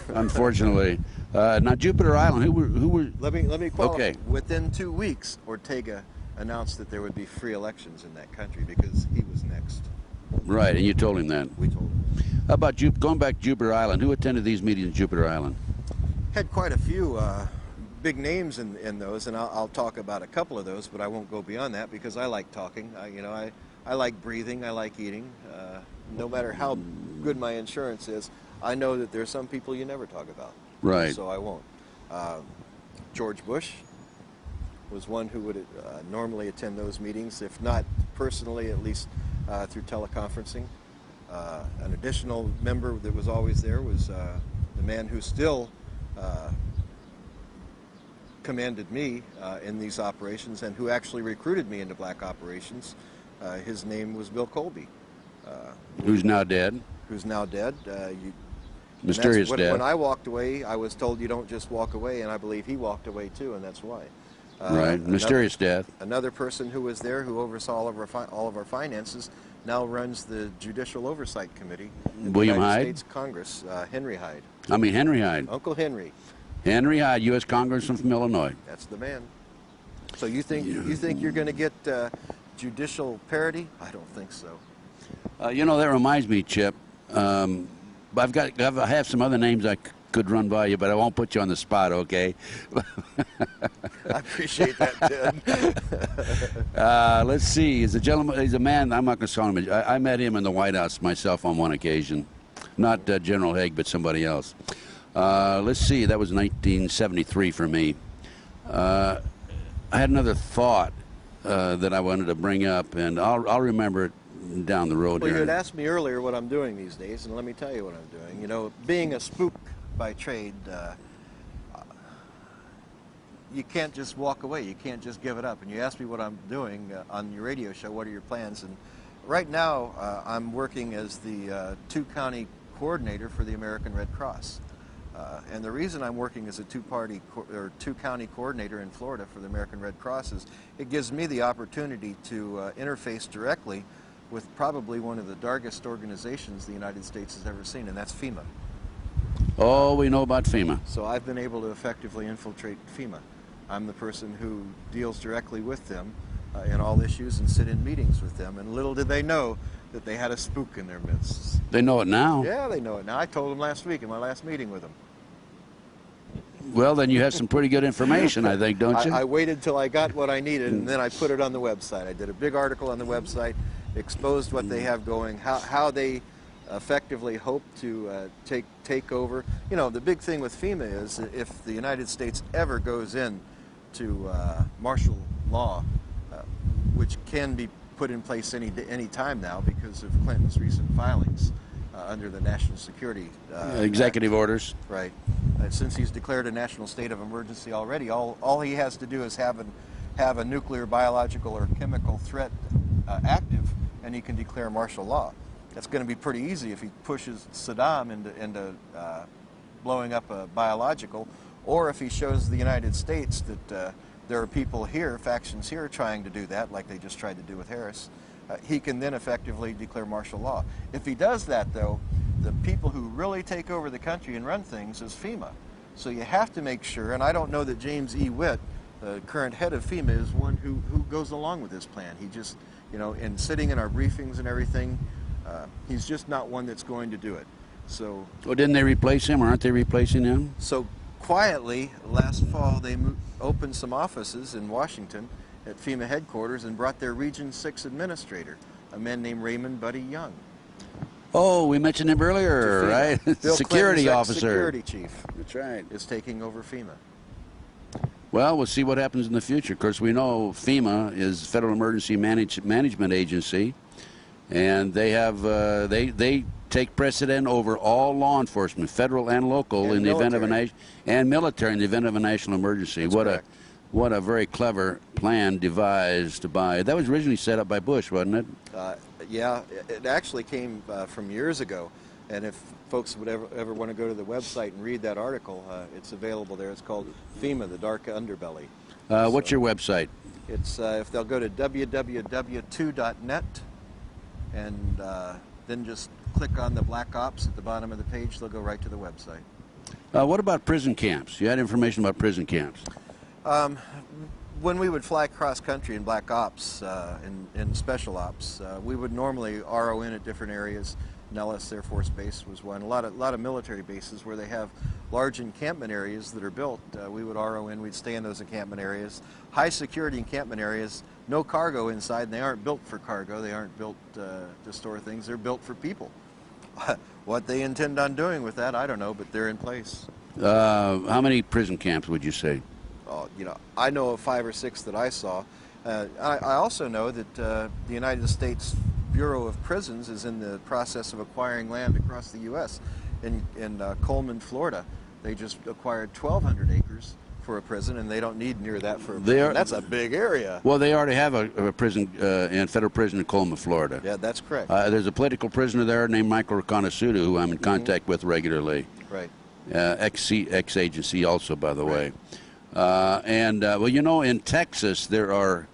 Unfortunately, now Jupiter Island. Who were? Let me qualify. Okay. Within 2 weeks, Ortega announced that there would be free elections in that country because he was next. Right, and you told him that. We told him. How about going back to Jupiter Island? Who attended these meetings in Jupiter Island? Had quite a few big names in those, and I'll talk about a couple of those, but I won't go beyond that because I like talking. I like breathing. I like eating. No matter how good my insurance is, I know that there's some people you never talk about. Right. So I won't. George Bush was one who would normally attend those meetings, if not personally, at least through teleconferencing. An additional member that was always there was the man who still commanded me in these operations and who actually recruited me into black operations. His name was Bill Colby. Who's now dead. Who's now dead. Mysterious death. When I walked away, I was told you don't just walk away, and I believe he walked away too, and that's why. Right, mysterious death. Another person who was there who oversaw all of our finances now runs the Judicial Oversight Committee in William the United Hyde? States Congress. Henry Hyde. I mean Henry Hyde. Uncle Henry. Henry Hyde, U.S. Congressman from Illinois. That's the man. So you think you're going to get judicial parity? I don't think so. You know, that reminds me, Chip. I have some other names I could run by you, but I won't put you on the spot, okay? I appreciate that, Ted. Let's see. He's a gentleman. He's a man. I'm not going to call him. I met him in the White House myself on one occasion, not General Haig, but somebody else. Let's see. That was 1973 for me. I had another thought that I wanted to bring up, and I'll remember it down the road. Well, here. you had asked me earlier what I'm doing these days, and let me tell you what I'm doing. You know, being a spook by trade, you can't just walk away. You can't just give it up. And you asked me what I'm doing on your radio show. What are your plans? And right now, I'm working as the two-county coordinator for the American Red Cross. And the reason I'm working as a two-county coordinator in Florida for the American Red Cross is it gives me the opportunity to interface directly with probably one of the darkest organizations the United States has ever seen, and that's FEMA. Oh, we know about FEMA. So I've been able to effectively infiltrate FEMA. I'm the person who deals directly with them in all issues and sit in meetings with them, and little did they know that they had a spook in their midst. They know it now. Yeah, they know it now. I told them last week in my last meeting with them. Well, then you have some pretty good information, I think, don't you? I waited till I got what I needed, and then I put it on the website. I did a big article on the website, exposed what they have going, how they effectively hope to take over. You know, the big thing with FEMA is if the United States ever goes in to martial law, which can be put in place any time now because of Clinton's recent filings under the National Security Executive Act. Orders. Right. Since he's declared a national state of emergency already, all he has to do is have a nuclear, biological, or chemical threat active, and he can declare martial law. That's going to be pretty easy if he pushes Saddam into blowing up a biological, or if he shows the United States that there are people here, factions here, trying to do that, like they just tried to do with Harris. He can then effectively declare martial law. If he does that, though, the people who really take over the country and run things is FEMA. So you have to make sure, and I don't know that James E. Witt, the current head of FEMA, is one who goes along with this plan. He just, you know, in sitting in our briefings and everything, he's just not one that's going to do it. So. Well, didn't they replace him, or aren't they replacing him? So quietly, last fall, they opened some offices in Washington at FEMA headquarters and brought their Region 6 administrator, a man named Raymond Buddy Young. Oh, we mentioned him earlier, right? Bill Security Clinton's officer. Security chief. That's right. Is taking over FEMA. Well, we'll see what happens in the future. Of course, we know FEMA is Federal Emergency Management Agency, and they have they take precedent over all law enforcement, federal and local, And in the event of military. and military in the event of a national emergency. That's correct. What a very clever plan devised by. That was originally set up by Bush, wasn't it? Yeah, it actually came from years ago, and if folks would ever want to go to the website and read that article, it's available there. It's called FEMA, the Dark Underbelly. What's your website? It's if they'll go to www.2.net and then just click on the Black Ops at the bottom of the page, they'll go right to the website. What about prison camps? You had information about prison camps. When we would fly cross-country in Black Ops, in Special Ops, we would normally RO in at different areas. Nellis Air Force Base was one. A lot of military bases where they have large encampment areas that are built. We would RO in. We'd stay in those encampment areas. High security encampment areas, no cargo inside, and they aren't built for cargo. They aren't built to store things. They're built for people. What they intend on doing with that, I don't know, but they're in place. How many prison camps would you say? You know, I know of 5 or 6 that I saw. I also know that the United States Bureau of Prisons is in the process of acquiring land across the U.S. In Coleman, Florida. They just acquired 1,200 acres for a prison, and they don't need near that for a prison. That's a big area. Well, they already have a prison, federal prison in Coleman, Florida. Yeah, that's correct. There's a political prisoner there named Michael Reconnaisuta, who I'm in contact with regularly. Right. Ex-agency also, by the way. Well, you know, in Texas, there are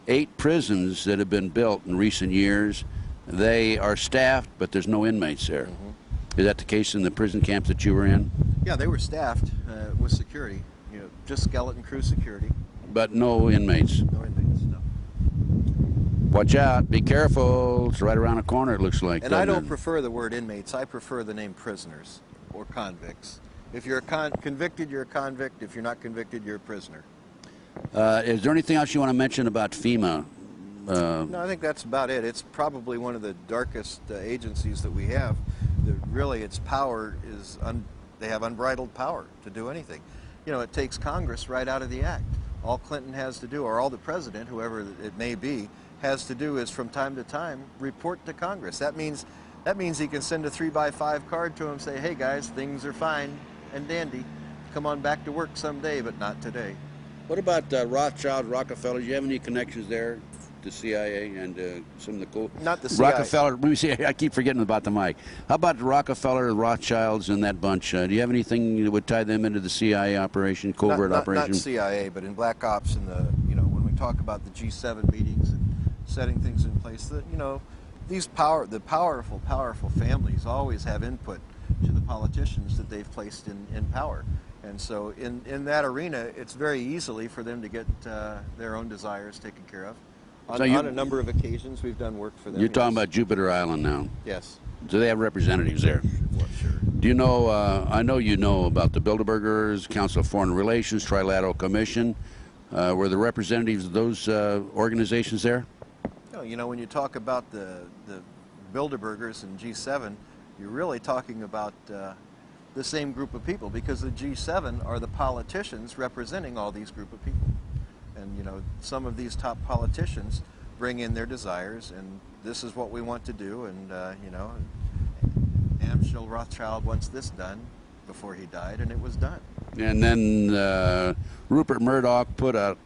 8 prisons that have been built in recent years. They are staffed, but there's no inmates there. Is that the case in the prison camps that you were in? Yeah, they were staffed with security, you know, just skeleton crew security. But no inmates? No inmates, no. Watch out, be careful, it's right around the corner, it looks like. And I don't prefer the word inmates, I prefer the name prisoners or convicts. If you're convicted, you're a convict. If you're not convicted, you're a prisoner. Is there anything else you want to mention about FEMA? No, I think that's about it. It's probably one of the darkest agencies that we have. Really, its power is, they have unbridled power to do anything. You know, it takes Congress right out of the act. All Clinton has to do, or all the president, whoever it may be, has to do is from time to time report to Congress. That means he can send a 3x5 card to them and say, hey guys, things are fine and dandy. Come on back to work someday, but not today. What about Rothschild, Rockefeller? Do you have any connections there? The CIA and some of the cool... Not the CIA. Rockefeller, let me see, I keep forgetting about the mic. How about Rockefeller, Rothschilds, and that bunch? Do you have anything that would tie them into the CIA operation, covert operation? Not CIA, but in Black Ops and the, you know, when we talk about the G7 meetings and setting things in place, that, you know, the powerful families always have input to the politicians that they've placed in power. And so in that arena, it's very easily for them to get their own desires taken care of. On a number of occasions, we've done work for them. You're talking about Jupiter Island now? Yes. Do they have representatives there? Well, sure. Do you know, I know you know about the Bilderbergers, Council of Foreign Relations, Trilateral Commission. Were the representatives of those organizations there? No, you know, when you talk about the Bilderbergers and G7, you're really talking about the same group of people, because the G7 are the politicians representing all these group of people. And, you know, some of these top politicians bring in their desires, and this is what we want to do, and, you know, Amschel Rothschild wants this done before he died, and it was done. And then Rupert Murdoch put out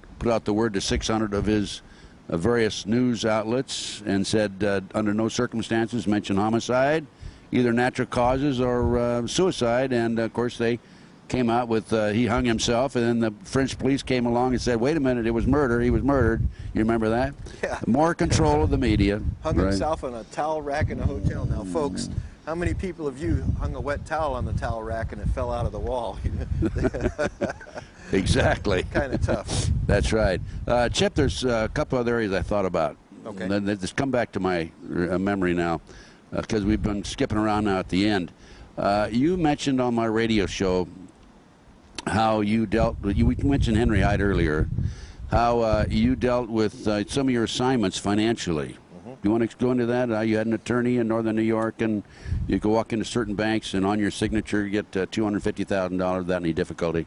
the word to 600 of his various news outlets and said, under no circumstances mention homicide, either natural causes or suicide, and of course they came out with he hung himself, and then the French police came along and said, wait a minute, it was murder, he was murdered. You remember that? Yeah. More control of the media. Hung right? himself on a towel rack in a hotel. Now, folks, how many people of you hung a wet towel on the towel rack and it fell out of the wall? Exactly. Kind of tough. That's right. Chip, there's a couple other areas I thought about. Okay. They just come back to my memory now, because we've been skipping around now at the end. You mentioned on my radio show how you dealt with, we mentioned Henry Hyde earlier, how you dealt with some of your assignments financially. Do you want to go into that? You had an attorney in northern New York, and you could walk into certain banks and on your signature you get $250,000 without any difficulty.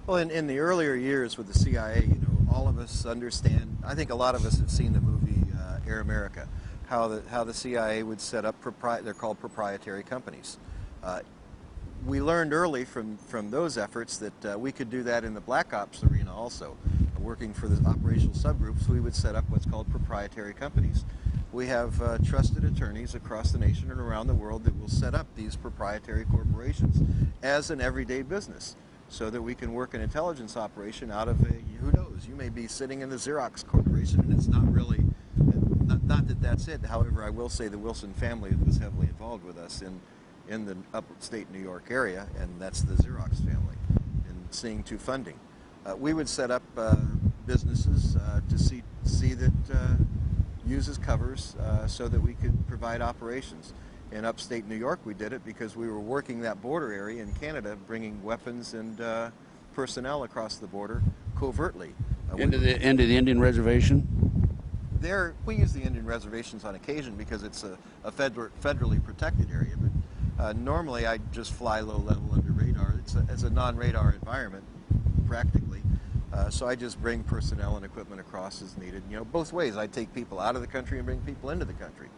Well, in the earlier years with the CIA, you know, all of us understand, I think a lot of us have seen the movie Air America, how the CIA would set up, they're called proprietary companies. We learned early from those efforts that we could do that in the Black Ops arena also. Working for the operational subgroups, we would set up what's called proprietary companies. We have trusted attorneys across the nation and around the world that will set up these proprietary corporations as an everyday business, so that we can work an intelligence operation out of a, who knows, you may be sitting in the Xerox Corporation and it's not really, not that that's it. However, I will say the Wilson family was heavily involved with us in the upstate New York area, and that's the Xerox family, in seeing to funding. We would set up businesses to see that use as covers so that we could provide operations. In upstate New York, we did it because we were working that border area in Canada, bringing weapons and personnel across the border covertly. Into the Indian reservation? There, we use the Indian reservations on occasion because it's a federally protected area, but normally I just fly low level under radar. It's a non-radar environment, practically. So I just bring personnel and equipment across as needed. You know, both ways. I take people out of the country and bring people into the country.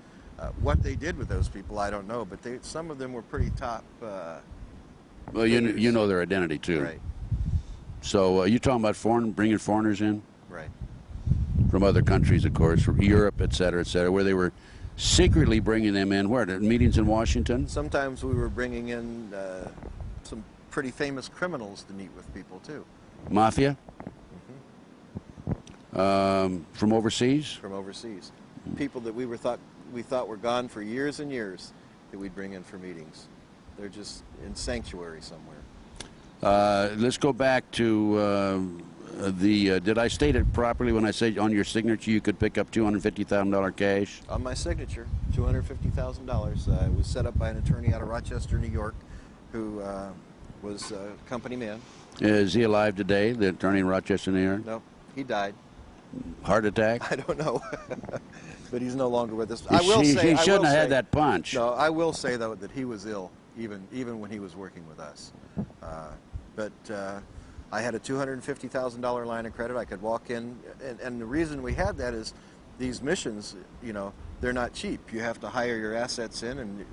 What they did with those people, I don't know, but some of them were pretty top. Well, you know their identity too. Right. So you're talking about bringing foreigners in? Right. From other countries, of course, from Europe, et cetera, where they were secretly bringing them in. Where? Meetings in Washington? Sometimes we were bringing in some pretty famous criminals to meet with people too. Mafia? From overseas? From overseas. People that we thought were gone for years and years that we'd bring in for meetings. They're just in sanctuary somewhere. Let's go back to did I state it properly when I said on your signature you could pick up $250,000 cash? On my signature, $250,000. It was set up by an attorney out of Rochester, New York, who was a company man. Is he alive today, the attorney in Rochester, New York? No, he died. Heart attack? I don't know. But he's no longer with us. He shouldn't have had that punch. No, I will say, though, that he was ill, even when he was working with us. But I had a $250,000 line of credit. I could walk in, and the reason we had that is these missions, you know, they're not cheap. You have to hire your assets in, and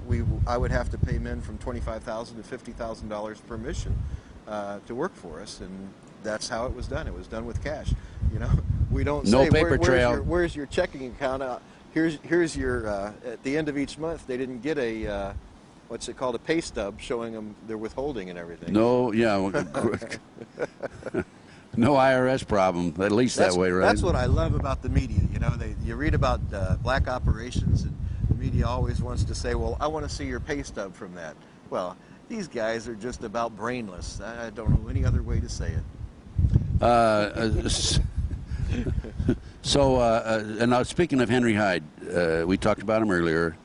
I would have to pay men from $25,000 to $50,000 per mission to work for us, and that's how it was done. It was done with cash. You know, we don't say paper trail. Where's your checking account? Here's your at the end of each month. They didn't get a what's it called, a pay stub showing them their withholding and everything. No, yeah, no IRS problem. At least that way, right? That's what I love about the media. You know, you read about black operations, and the media always wants to say, "Well, I want to see your pay stub from that." Well, these guys are just about brainless. I don't know any other way to say it. And now speaking of Henry Hyde, we talked about him earlier.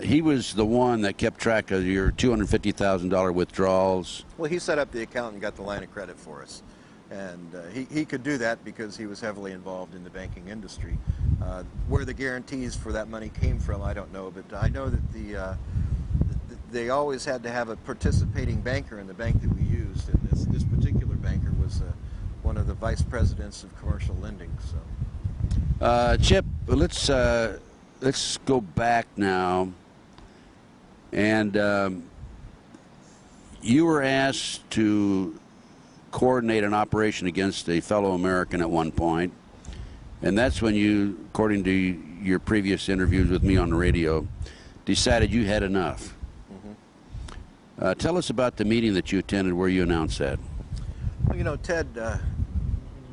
He was the one that kept track of your $250,000 withdrawals. Well, he set up the account and got the line of credit for us. And he could do that because he was heavily involved in the banking industry. Where the guarantees for that money came from, I don't know. But I know that they always had to have a participating banker in the bank that we used. And this particular banker was one of the vice presidents of commercial lending. So, Chip, let's go back now. And you were asked to coordinate an operation against a fellow American at one point, and that's when you, according to your previous interviews with me on the radio, decided you had enough. Mm-hmm. Tell us about the meeting that you attended where you announced that. Well, you know, Ted,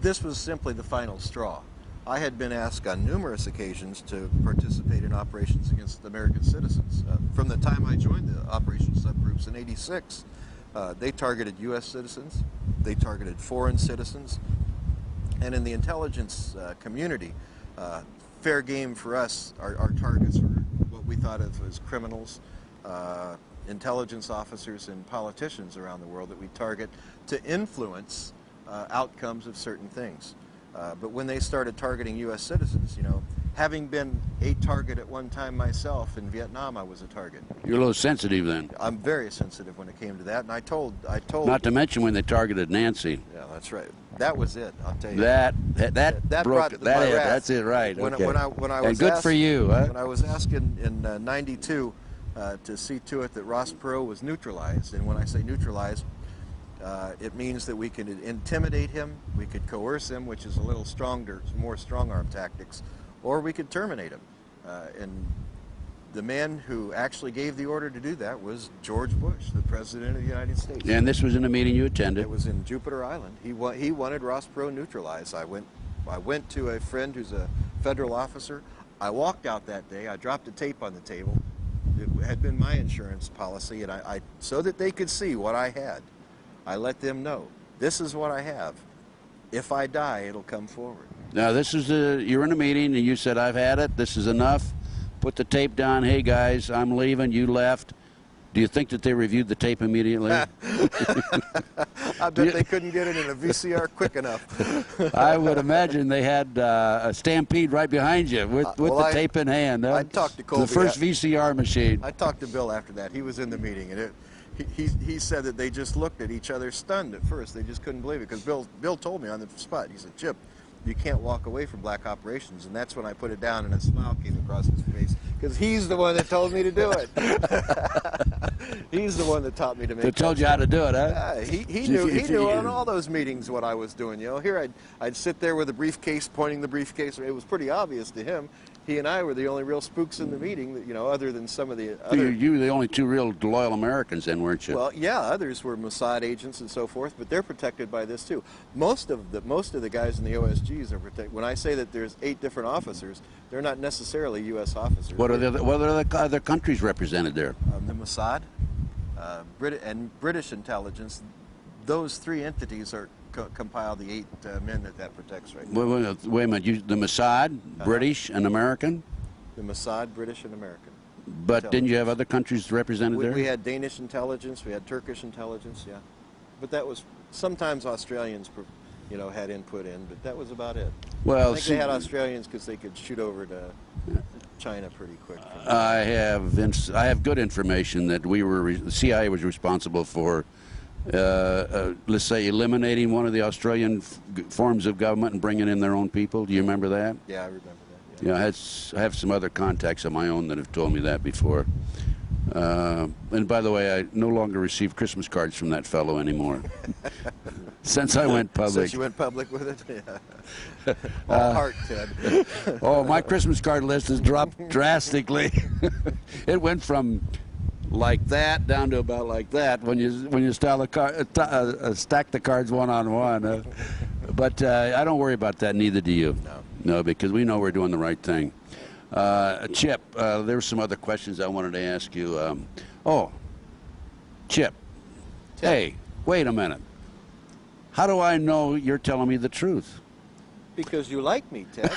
this was simply the final straw. I had been asked on numerous occasions to participate in operations against American citizens. From the time I joined the operations subgroups in '86, they targeted U.S. citizens, they targeted foreign citizens, and in the intelligence community, fair game for us, our targets were what we thought of as criminals, intelligence officers, and politicians around the world that we target to influence outcomes of certain things. But when they started targeting U.S. citizens, you know, having been a target at one time myself in Vietnam, I was a target. You're a little sensitive then. I'm very sensitive when it came to that, and I told. Not to mention when they targeted Nancy. Yeah, that's right. That was it. I'll tell you. That broke brought that. my wrath. That's it, right? When, okay. when I was and good asked, for you. Huh? When I was asked in '92 to see to it that Ross Perot was neutralized, and when I say neutralized, it means that we could intimidate him, we could coerce him, which is a little stronger, more strong-arm tactics, or we could terminate him. And the man who actually gave the order to do that was George Bush, the President of the United States. And this was in a meeting you attended? It was in Jupiter Island. He wanted Ross Perot neutralized. I went to a friend who's a federal officer. I walked out that day. I dropped a tape on the table. It had been my insurance policy, and I so that they could see what I had, I let them know, this is what I have. If I die, it'll come forward. Now, this is you're in a meeting, and you said, I've had it. This is enough. Put the tape down. Hey, guys, I'm leaving. You left. Do you think that they reviewed the tape immediately? I bet they couldn't get it in a VCR quick enough. I would imagine they had a stampede right behind you with the tape in hand. I talked to Colby. The first VCR machine. I talked to Bill after that. He was in the meeting, and he said that they just looked at each other stunned at first. They just couldn't believe it, because Bill told me on the spot. He said, Chip, you can't walk away from black operations. And that's when I put it down, and a smile came across his face, because he's the one that told me to do it. He's the one that taught me to make it. They told you how to do it, huh? Yeah, he knew on all those meetings what I was doing. You know, here I'd sit there with a briefcase, pointing the briefcase. It was pretty obvious to him. He and I were the only real spooks in the meeting, that, you know, other than some of the other... You were the only two real loyal Americans then, weren't you? Well, yeah, others were Mossad agents and so forth, but they're protected by this too. Most of the guys in the OSGs are protected. When I say that there's 8 different officers, they're not necessarily U.S. officers. What are the other countries represented there? The Mossad, and British intelligence. Those 3 entities are compile the 8 men that protects right now. Wait a minute. The Mossad, British, and American? The Mossad, British, and American. But didn't you have other countries represented there? We had Danish intelligence, we had Turkish intelligence, yeah. But that was, sometimes Australians, you know, had input in, but that was about it. Well, I think they had Australians because they could shoot over to China pretty quick. I have good information that the CIA was responsible for, let's say, eliminating one of the Australian forms of government and bringing in their own people. Do you remember that? Yeah, I remember that. Yeah, I have some other contacts of my own that have told me that before. And by the way, I no longer receive Christmas cards from that fellow anymore. Since I went public. Since you went public with it? Yeah. All heart, Ted. Oh, my Christmas card list has dropped drastically. It went from like that down to about like that when you stack the cards one on one. But I don't worry about that. Neither do you. No, because we know we're doing the right thing. Chip, there were some other questions I wanted to ask you. Chip. Hey, wait a minute. How do I know you're telling me the truth? Because you like me, Ted.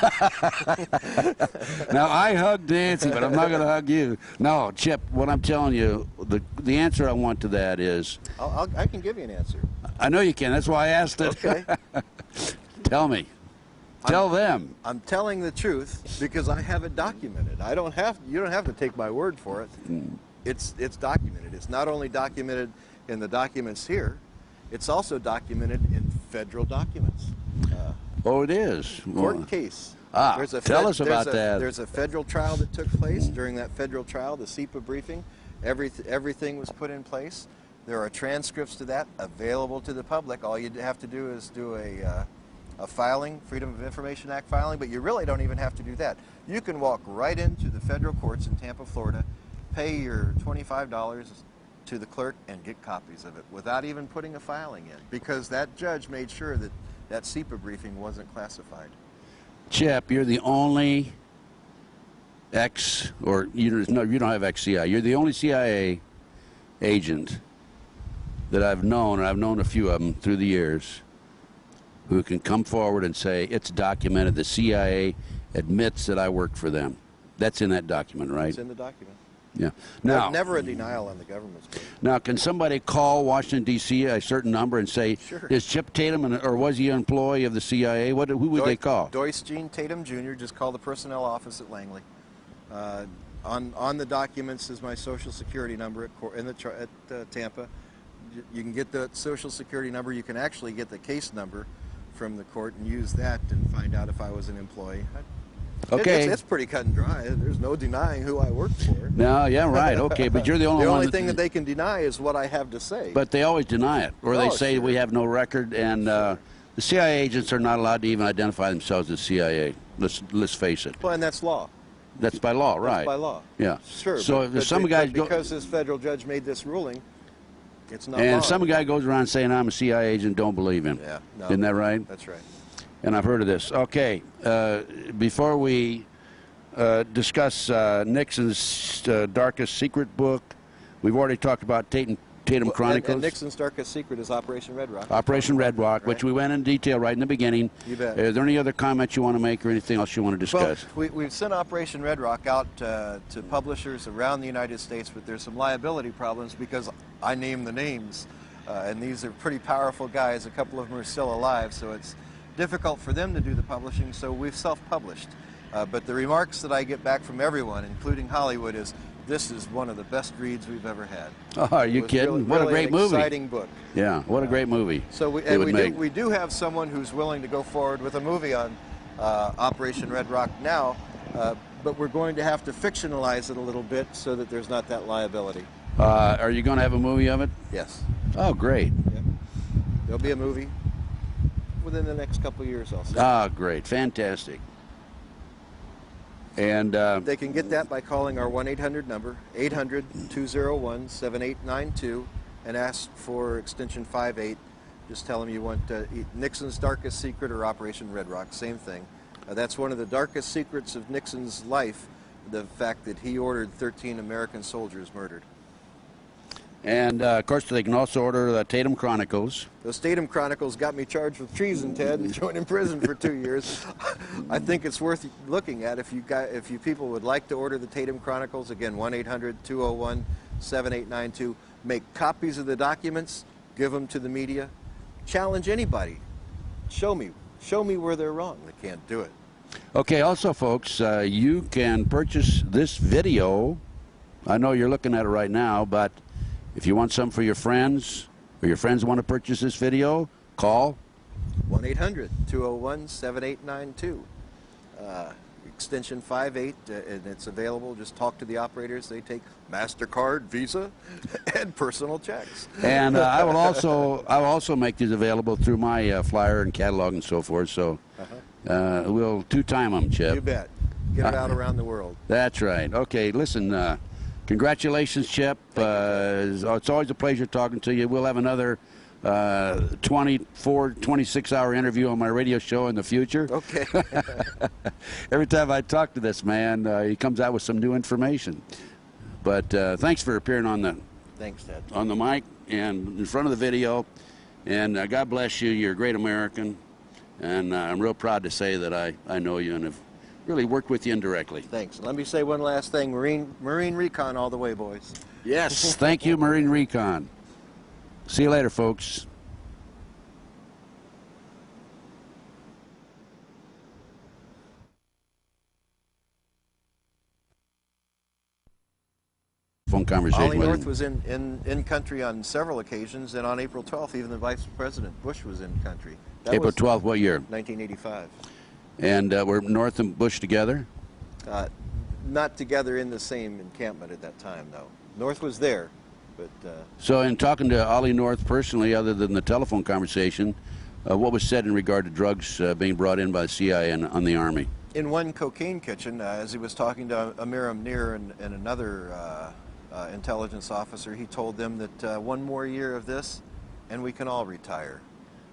Now, I hugged Nancy, but I'm not going to hug you. No, Chip, what I'm telling you, the answer I want to that is... I can give you an answer. I know you can. That's why I asked it. Okay. Tell me. Tell them. I'm telling the truth because I have it documented. You don't have to take my word for it. It's documented. It's not only documented in the documents here, it's also documented in federal documents. Oh, it is? Court case. Tell us about that. There's a federal trial that took place. During that federal trial, the C.I.A briefing, everything was put in place. There are transcripts to that available to the public. All you have to do is do a filing, Freedom of Information Act filing, but you really don't even have to do that. You can walk right into the federal courts in Tampa, Florida, pay your $25 to the clerk, and get copies of it without even putting a filing in, because that judge made sure that that C.I.A briefing wasn't classified. Chip, you're the only you don't have ex-CIA. You're the only CIA agent that I've known, and I've known a few of them through the years, who can come forward and say, it's documented, the CIA admits that I worked for them. That's in that document, right? It's in the document. Yeah. Now, never a denial on the government's part. Now, can somebody call Washington, D.C., a certain number and say, sure, is Chip Tatum, or was he an employee of the CIA? Who would they call? Gene Tatum, Jr., just call the personnel office at Langley. On the documents is my Social Security number at Tampa. You can get the Social Security number. You can actually get the case number from the court and use that and find out if I was an employee. Okay. It's pretty cut and dry. There's no denying who I worked for. No, yeah, right. Okay, but you're the only one. The only thing that they can deny is what I have to say. But they always deny it, or they say sure. we have no record, and the CIA agents are not allowed to even identify themselves as CIA. Let's face it. Well, and that's law. That's by law, right? That's by law. Yeah. Sure. So if some guy because this federal judge made this ruling, it's not. And law. some guy goes around saying I'm a CIA agent, don't believe him. Yeah. No, isn't that right? That's right. And I've heard of this. Okay. Before we discuss Nixon's darkest secret book, we've already talked about Tatum Chronicles. And Nixon's darkest secret is Operation Red Rock. Operation Red Rock, right, which we went in detail right in the beginning. You bet. Are there any other comments you want to make or anything else you want to discuss? Well, we've sent Operation Red Rock out to publishers around the United States, but there's some liability problems because I named the names, and these are pretty powerful guys. A couple of them are still alive, so it's difficult for them to do the publishing, so we've self-published. But the remarks that I get back from everyone, including Hollywood, is this is one of the best reads we've ever had. Oh, are you kidding? What a great movie. Exciting book. Yeah, what a great movie. So we do have someone who's willing to go forward with a movie on Operation Red Rock now, but we're going to have to fictionalize it a little bit so that there's not that liability. Are you going to have a movie of it? Yes. Oh, great. Yep. There'll be a movie within the next couple of years, I'll say. Ah, great. Fantastic. And they can get that by calling our 1-800 number, 800-201-7892, and ask for extension 58. Just tell them you want Nixon's darkest secret or Operation Red Rock, same thing. That's one of the darkest secrets of Nixon's life, the fact that he ordered 13 American soldiers murdered. And, of course, they can also order the Tatum Chronicles. Those Tatum Chronicles got me charged with treason, Ted, and thrown in prison for 2 years. I think it's worth looking at if you people would like to order the Tatum Chronicles. Again, 1-800-201-7892. Make copies of the documents, give them to the media. Challenge anybody. Show me where they're wrong. They can't do it. Okay, also, folks, you can purchase this video. I know you're looking at it right now, but if you want some for your friends, or your friends want to purchase this video, call 1-800-201-7892. Extension 58, and it's available. Just talk to the operators. They take MasterCard, Visa, and personal checks. And I will also make these available through my flyer and catalog and so forth. So we'll two-time them, Chip. You bet. Get it out around the world. That's right. Okay, listen. Congratulations, Chip. It's always a pleasure talking to you. We'll have another 26-hour interview on my radio show in the future. Okay. Every time I talk to this man, he comes out with some new information. But thanks for appearing on the Ted. On the mic and in front of the video. And God bless you. You're a great American. And I'm real proud to say that I know you and have really worked with you indirectly. Thanks. Let me say one last thing. Marine Recon all the way, boys. Yes. Thank you, Marine Recon. See you later, folks. Phone conversation. Ollie North was in country on several occasions, and on April 12th, even the Vice President Bush was in country. April 12th, what year? 1985. And were North and Bush together? Not together in the same encampment at that time, though. North was there, but... So in talking to Ollie North personally, other than the telephone conversation, what was said in regard to drugs being brought in by the C.I.A. on the Army? In one cocaine kitchen, as he was talking to Amiram Nir and another intelligence officer, he told them that one more year of this, and we can all retire.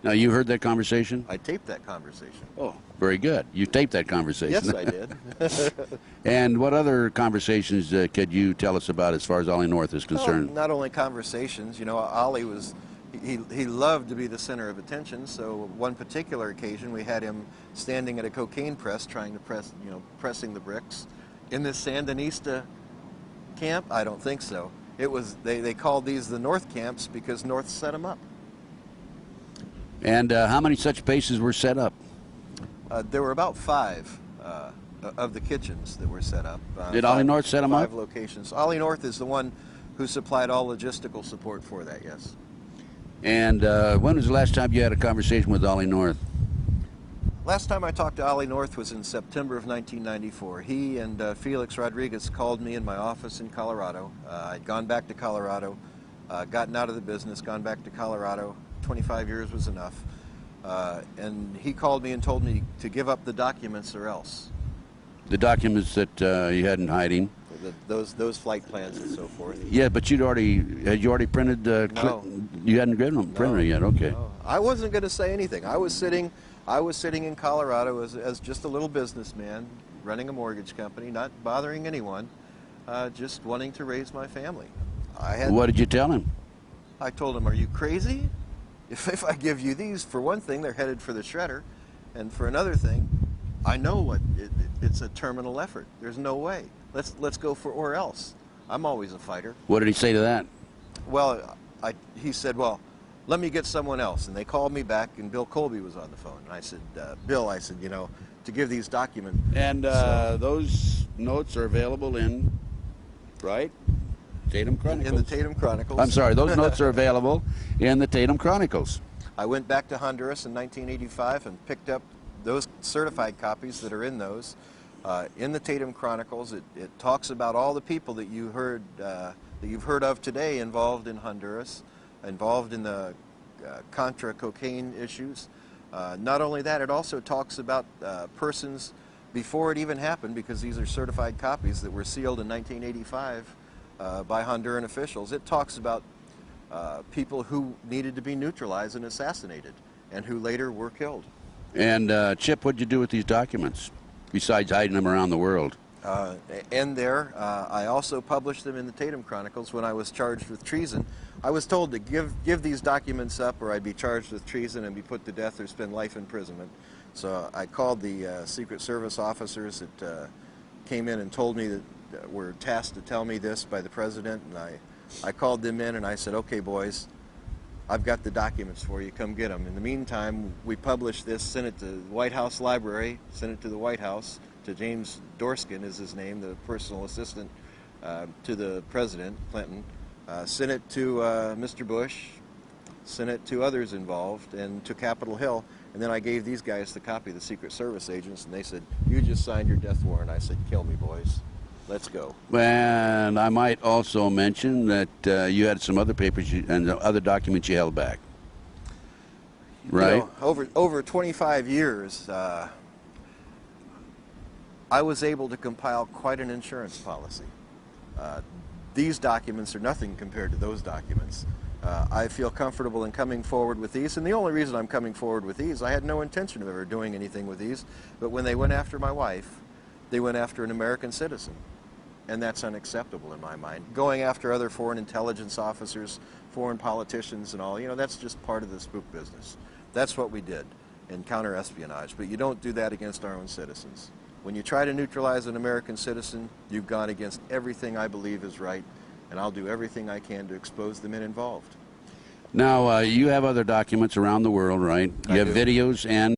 Now, you heard that conversation? I taped that conversation. Oh, very good. You taped that conversation. Yes, I did. And what other conversations could you tell us about as far as Ollie North is concerned? Well, not only conversations. You know, Ollie was, he loved to be the center of attention, so one particular occasion we had him standing at a cocaine press trying to pressing the bricks. In this Sandinista camp? I don't think so. It was, they called these the North camps because North set them up. And how many such bases were set up? There were about 5 of the kitchens that were set up. Did Ollie North set them up? 5 locations. Ollie North is the one who supplied all logistical support for that, yes. And when was the last time you had a conversation with Ollie North? Last time I talked to Ollie North was in September of 1994. He and Felix Rodriguez called me in my office in Colorado. I'd gone back to Colorado, gotten out of the business, gone back to Colorado. 25 years was enough. And he called me and told me to give up the documents or else. The documents that you had in hiding? Those flight plans and so forth. Yeah, but had you already printed? No. You hadn't given them printed yet. Okay. No. I wasn't going to say anything. I was sitting in Colorado as just a little businessman, running a mortgage company, not bothering anyone, just wanting to raise my family. What did you tell him? I told him, "Are you crazy? If I give you these, for one thing, they're headed for the shredder, and for another thing, I know it's a terminal effort. There's no way. Let's go for or else. I'm always a fighter." What did he say to that? Well, he said, "Well, let me get someone else." And they called me back, and Bill Colby was on the phone. And I said, "Bill," I said, to give these documents. And those notes are available in, right? Tatum Chronicles. In the Tatum Chronicles. I'm sorry, those notes are available in the Tatum Chronicles. I went back to Honduras in 1985 and picked up those certified copies that are in those. In the Tatum Chronicles, it talks about all the people that you've heard of today involved in Honduras, involved in the Contra cocaine issues. Not only that, it also talks about persons before it even happened, because these are certified copies that were sealed in 1985 by Honduran officials. It talks about people who needed to be neutralized and assassinated, and who later were killed. And Chip, what'd you do with these documents, besides hiding them around the world? end there. I also published them in the Tatum Chronicles when I was charged with treason. I was told to give these documents up or I'd be charged with treason and be put to death or spend life imprisonment. So I called the Secret Service officers that came in and told me that were tasked to tell me this by the president, and I called them in and I said, okay boys, I've got the documents for you, come get them. In the meantime, we published this, sent it to the White House Library, sent it to the White House, to James Dorskin is his name, the personal assistant to the president, Clinton, sent it to Mr. Bush, sent it to others involved, and to Capitol Hill. And then I gave these guys the copy of the Secret Service agents, and they said, you just signed your death warrant. I said, kill me, boys. Let's go. And I might also mention that you had some other papers and other documents you held back, right? You know, over 25 years, I was able to compile quite an insurance policy. These documents are nothing compared to those documents. I feel comfortable in coming forward with these, and the only reason I'm coming forward with these, I had no intention of ever doing anything with these, but when they went after my wife, they went after an American citizen, and that's unacceptable in my mind. Going after other foreign intelligence officers, foreign politicians and all, you know, that's just part of the spook business. That's what we did in counter-espionage, but you don't do that against our own citizens. When you try to neutralize an American citizen, you've gone against everything I believe is right, and I'll do everything I can to expose the men involved. Now, you have other documents around the world, right? You have videos and...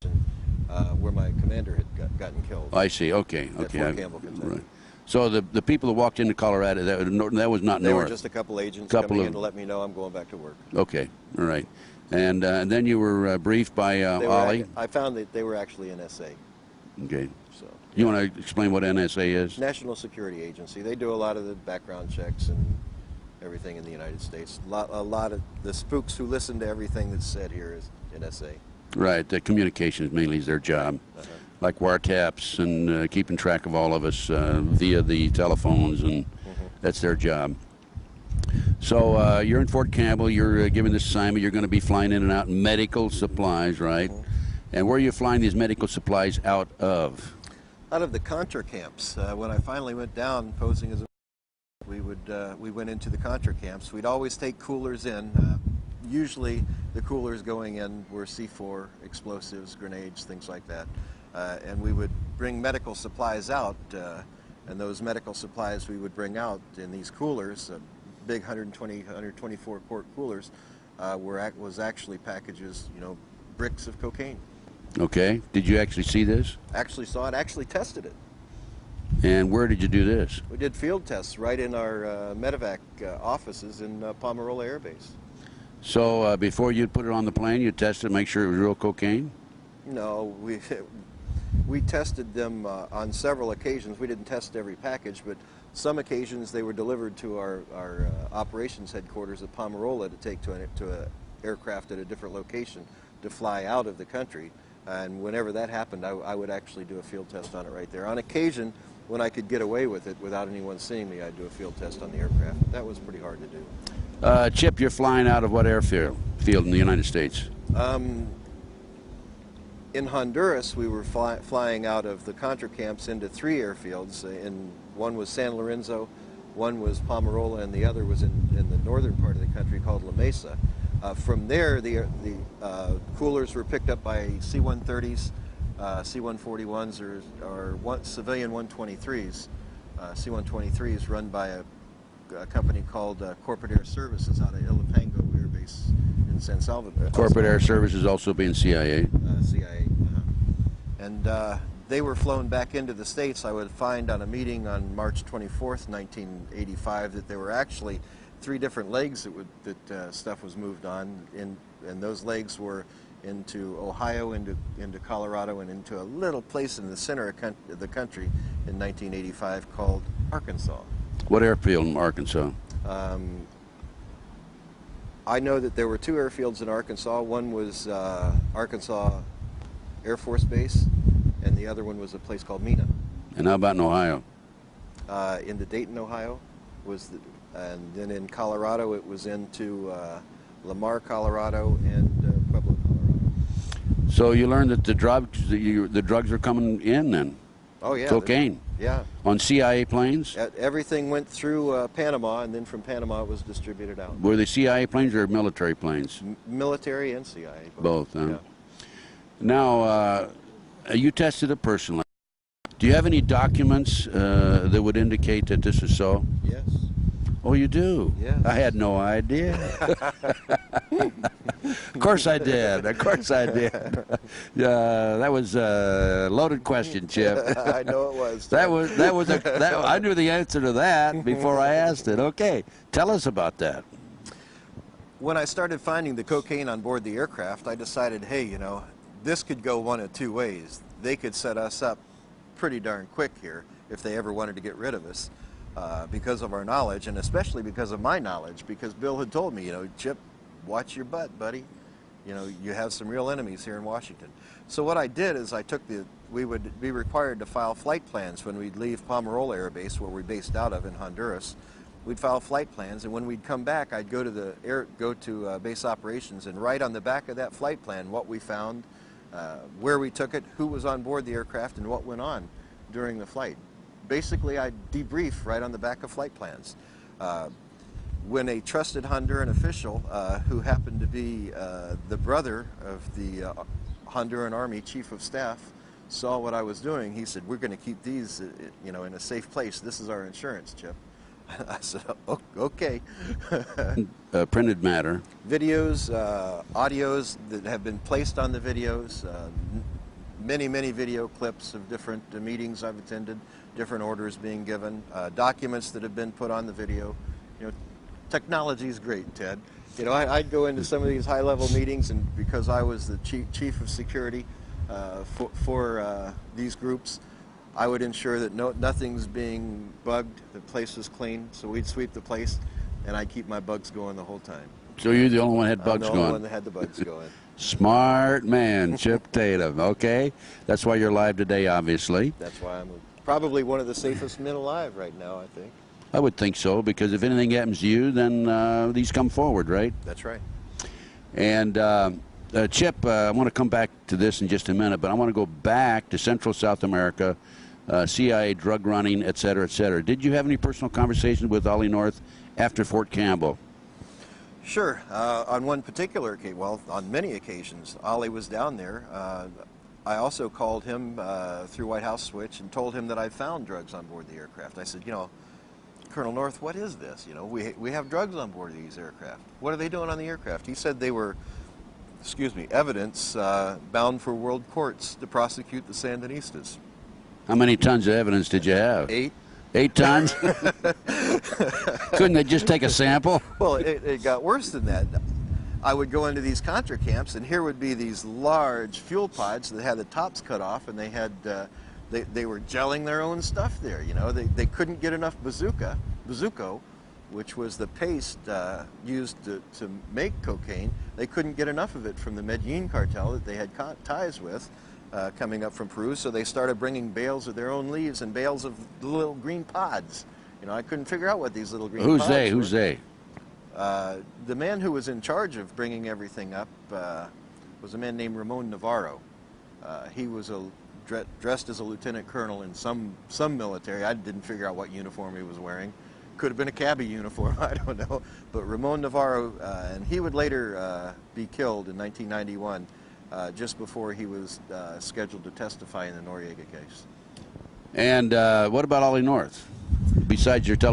where my commander had gotten killed. I see, okay. At Fort Campbell, Kentucky. Right. So the people that walked into Colorado, that was not They north? were just a couple agents coming in to let me know I'm going back to work. Okay, all right. And then you were briefed by Ollie? I found that they were actually NSA. Okay. So, you want to explain what NSA is? National Security Agency. They do a lot of the background checks and everything in the United States. A lot of the spooks who listen to everything that's said here is NSA. Right, the communications mainly is their job. Like wiretaps and keeping track of all of us via the telephones, and that's their job. So you're in Fort Campbell, you're given this assignment, you're going to be flying in and out medical supplies, right? And where are you flying these medical supplies out of? Out of the Contra camps. When I finally went down posing as a we went into the Contra camps. We'd always take coolers in. Usually the coolers going in were C4, explosives, grenades, things like that. And we would bring medical supplies out, and those medical supplies we would bring out in these coolers, big 124 quart coolers, was actually packages, you know, bricks of cocaine. Okay. Did you actually see this? Actually saw it, actually tested it. And where did you do this? We did field tests right in our medevac offices in Pomerola Air Base. So before you'd put it on the plane, you tested to make sure it was real cocaine? No, we tested them on several occasions. We didn't test every package, but some occasions they were delivered to our operations headquarters at Pomerola to take to an aircraft at a different location to fly out of the country. And whenever that happened, I would actually do a field test on it right there. On occasion, when I could get away with it without anyone seeing me, I'd do a field test on the aircraft. That was pretty hard to do. Chip, you're flying out of what airfield in the United States? In Honduras, we were flying out of the Contra camps into 3 airfields. One was San Lorenzo, one was Pomerola, and the other was in the northern part of the country called La Mesa. From there, the coolers were picked up by C-130s, C-141s, or civilian 123s. C-123s run by a company called Corporate Air Services out of Ilopango Air Base in San Salvador. Corporate Air Services also being C.I.A. C.I.A. And they were flown back into the States. I would find on a meeting on March 24th, 1985, that there were actually 3 different legs that stuff was moved on, and those legs were into Ohio, into Colorado, and into a little place in the center of the country in 1985 called Arkansas. What airfield in Arkansas? I know that there were 2 airfields in Arkansas. One was Arkansas Air Force Base, and the other one was a place called Mena. And how about in Ohio? In the Dayton, Ohio, and then in Colorado it was into Lamar, Colorado, and Pueblo, Colorado. So you learned that the drugs are coming in then? Oh yeah. Cocaine. Yeah. On CIA planes? Everything went through Panama, and then from Panama it was distributed out. Were they CIA planes or military planes? Military and CIA. Both, huh? Yeah. Now, you tested it personally. Do you have any documents that would indicate that this is so? Yes. Oh, you do? Yes. I had no idea. Of course I did. Of course I did. That was a loaded question, Chip. I know it was. I knew the answer to that before I asked it. Okay, tell us about that. When I started finding the cocaine on board the aircraft, I decided, hey, this could go one of two ways. They could set us up pretty darn quick here if they ever wanted to get rid of us because of our knowledge, and especially because of my knowledge, because Bill had told me, Chip, watch your butt, buddy. You have some real enemies here in Washington. So what I did is we would be required to file flight plans when we'd leave Pomarola Air Base, where we're based out of in Honduras. We'd file flight plans, and when we'd come back, I'd go to base operations and write on the back of that flight plan what we found, where we took it, who was on board the aircraft, and what went on during the flight. Basically, I'd debrief right on the back of flight plans. When a trusted Honduran official, who happened to be the brother of the Honduran Army Chief of Staff, saw what I was doing, he said, "We're going to keep these, in a safe place. This is our insurance, Chip." I said, "Oh, okay." Printed matter. Videos, audios that have been placed on the videos, many video clips of different meetings I've attended, different orders being given, documents that have been put on the video. Technology is great, Ted. I'd go into some of these high-level meetings, and because I was the chief of security for these groups, I would ensure that nothing's being bugged, the place was clean, so we'd sweep the place, and I'd keep my bugs going the whole time. So you're the only one that had bugs I'm the going? only one that had the bugs going. Smart man, Chip Tatum. Okay, that's why you're alive today, obviously. That's why I'm probably one of the safest men alive right now, I think. I would think so, because if anything happens to you, then these come forward, right? That's right. And Chip, I want to come back to this in just a minute, but I want to go back to Central South America, CIA drug running, et cetera, et cetera. Did you have any personal conversations with Ollie North after Fort Campbell? Sure. On one particular occasion, well, on many occasions, Ollie was down there. I also called him through White House Switch and told him that I found drugs on board the aircraft. I said, Colonel North, what is this? We have drugs on board these aircraft. What are they doing on the aircraft? He said they were, evidence bound for world courts to prosecute the Sandinistas. How many tons of evidence did you have? 8. 8 tons? Couldn't they just take a sample? Well, it got worse than that. I would go into these Contra camps, and here would be these large fuel pods that had the tops cut off, and they had they were gelling their own stuff there. They couldn't get enough bazuco, which was the paste used to make cocaine. They couldn't get enough of it from the Medellin cartel that they had ties with coming up from Peru, so they started bringing bales of their own leaves and bales of the little green pods. I couldn't figure out what these little green pods were. Who's they? The man who was in charge of bringing everything up was a man named Ramon Navarro. He was dressed as a lieutenant colonel in some military. I didn't figure out what uniform he was wearing. Could have been a cabbie uniform, I don't know. But Ramon Navarro, and he would later be killed in 1991, just before he was scheduled to testify in the Noriega case. And what about Ollie North? Besides your telephone?